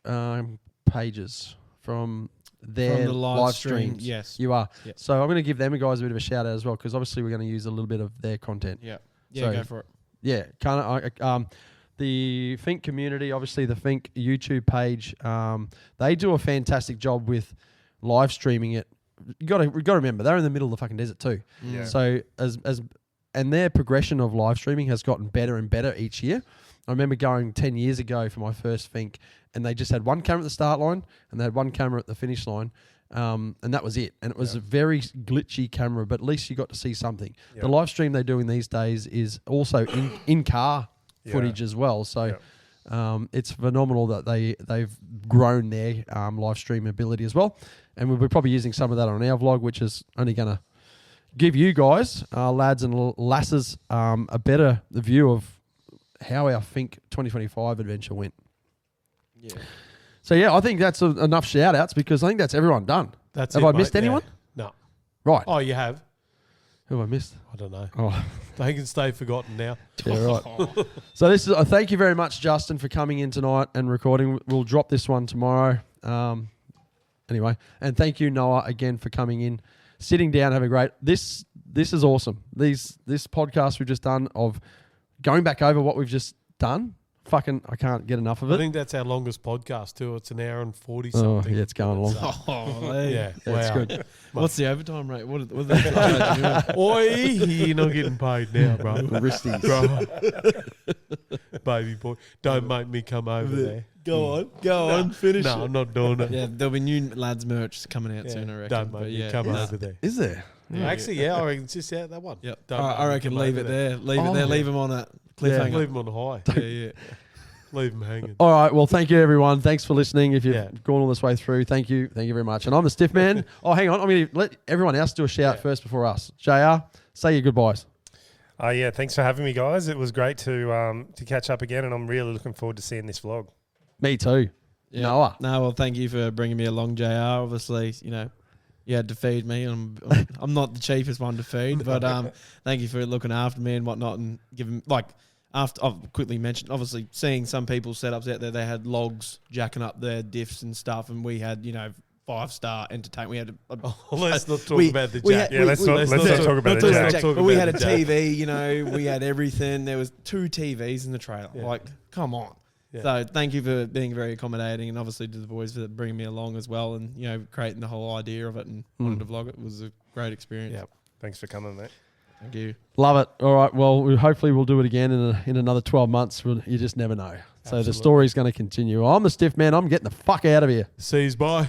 pages from their From the live streams? stream, yes. You are. Yep. So I'm going to give them guys a bit of a shout out as well because obviously we're going to use a little bit of their content. Yeah. Yeah, So- go for it. Yeah, the Fink community, obviously the Fink YouTube page, they do a fantastic job with live streaming it. You got to remember they're in the middle of the fucking desert too. Yeah. So and their progression of live streaming has gotten better and better each year. I remember going 10 years ago for my first Fink, and they just had one camera at the start line and they had one camera at the finish line. And that was it. And it was a very glitchy camera, but at least you got to see something. Yep. The live stream they're doing these days is also in-car footage as well. So it's phenomenal that they've grown their live stream ability as well. And we'll be probably using some of that on our vlog, which is only going to give you guys, lads and lasses, a better view of how our FINKE 2025 adventure went. Yeah. So, yeah, I think that's enough shout-outs because I think that's everyone done. Have I missed anyone? No. Right. Oh, you have? Who have I missed? I don't know. Oh. They can stay forgotten now. Yeah, right. So this is. Thank you very much, Justin, for coming in tonight and recording. We'll drop this one tomorrow. Anyway, and thank you, Noah, again for coming in, sitting down, having a great. This is awesome. This podcast we've just done of going back over what we've just done. Fucking, I can't get enough of it. I think that's our longest podcast too. It's an hour and 40 something. Oh, yeah, it's going along. Yeah, That's wow. good. What's the overtime rate? What are they charging you? Oi, you're not getting paid now, bro. Wristies. Bro. Baby boy, don't make me come over there. Go on, finish No, it. I'm not doing it. Yeah, there'll be new lads merch coming out soon, I reckon. Don't But make me yeah, come nah. over there. Is there? Actually, yeah, I reckon it's just out that one. Yep. Don't make I me reckon come leave over it there. Leave it there. Leave them on that cliffhanger. Leave them on high. Yeah. Leave them hanging. All right. Well, thank you, everyone. Thanks for listening. If you've Yeah. gone all this way through, thank you. Thank you very much. And I'm the Stiff Man. Oh, hang on. I'm going to let everyone else do a shout first before us. JR, say your goodbyes. Yeah, thanks for having me, guys. It was great to catch up again, and I'm really looking forward to seeing this vlog. Me too. Yeah. Noah. No, well, thank you for bringing me along, JR. Obviously, you know, you had to feed me. I'm not the cheapest one to feed, but thank you for looking after me and whatnot and giving, like, after I've quickly mentioned, obviously, seeing some people's setups out there, they had logs jacking up their diffs and stuff, and we had, 5-star entertainment. We had Let's not talk about the jack. Let's not talk about the jack. But we had a TV, we had everything. There was 2 TVs in the trailer. Yeah. Like, come on. Yeah. So thank you for being very accommodating, and obviously to the boys for bringing me along as well, and creating the whole idea of it and wanting to vlog it. It was a great experience. Yeah. Thanks for coming, mate. Thank you. Love it. All right. Well, hopefully we'll do it again in another 12 months. You just never know. So the story's going to continue. I'm the Stiff Man. I'm getting the fuck out of here. See you, bye.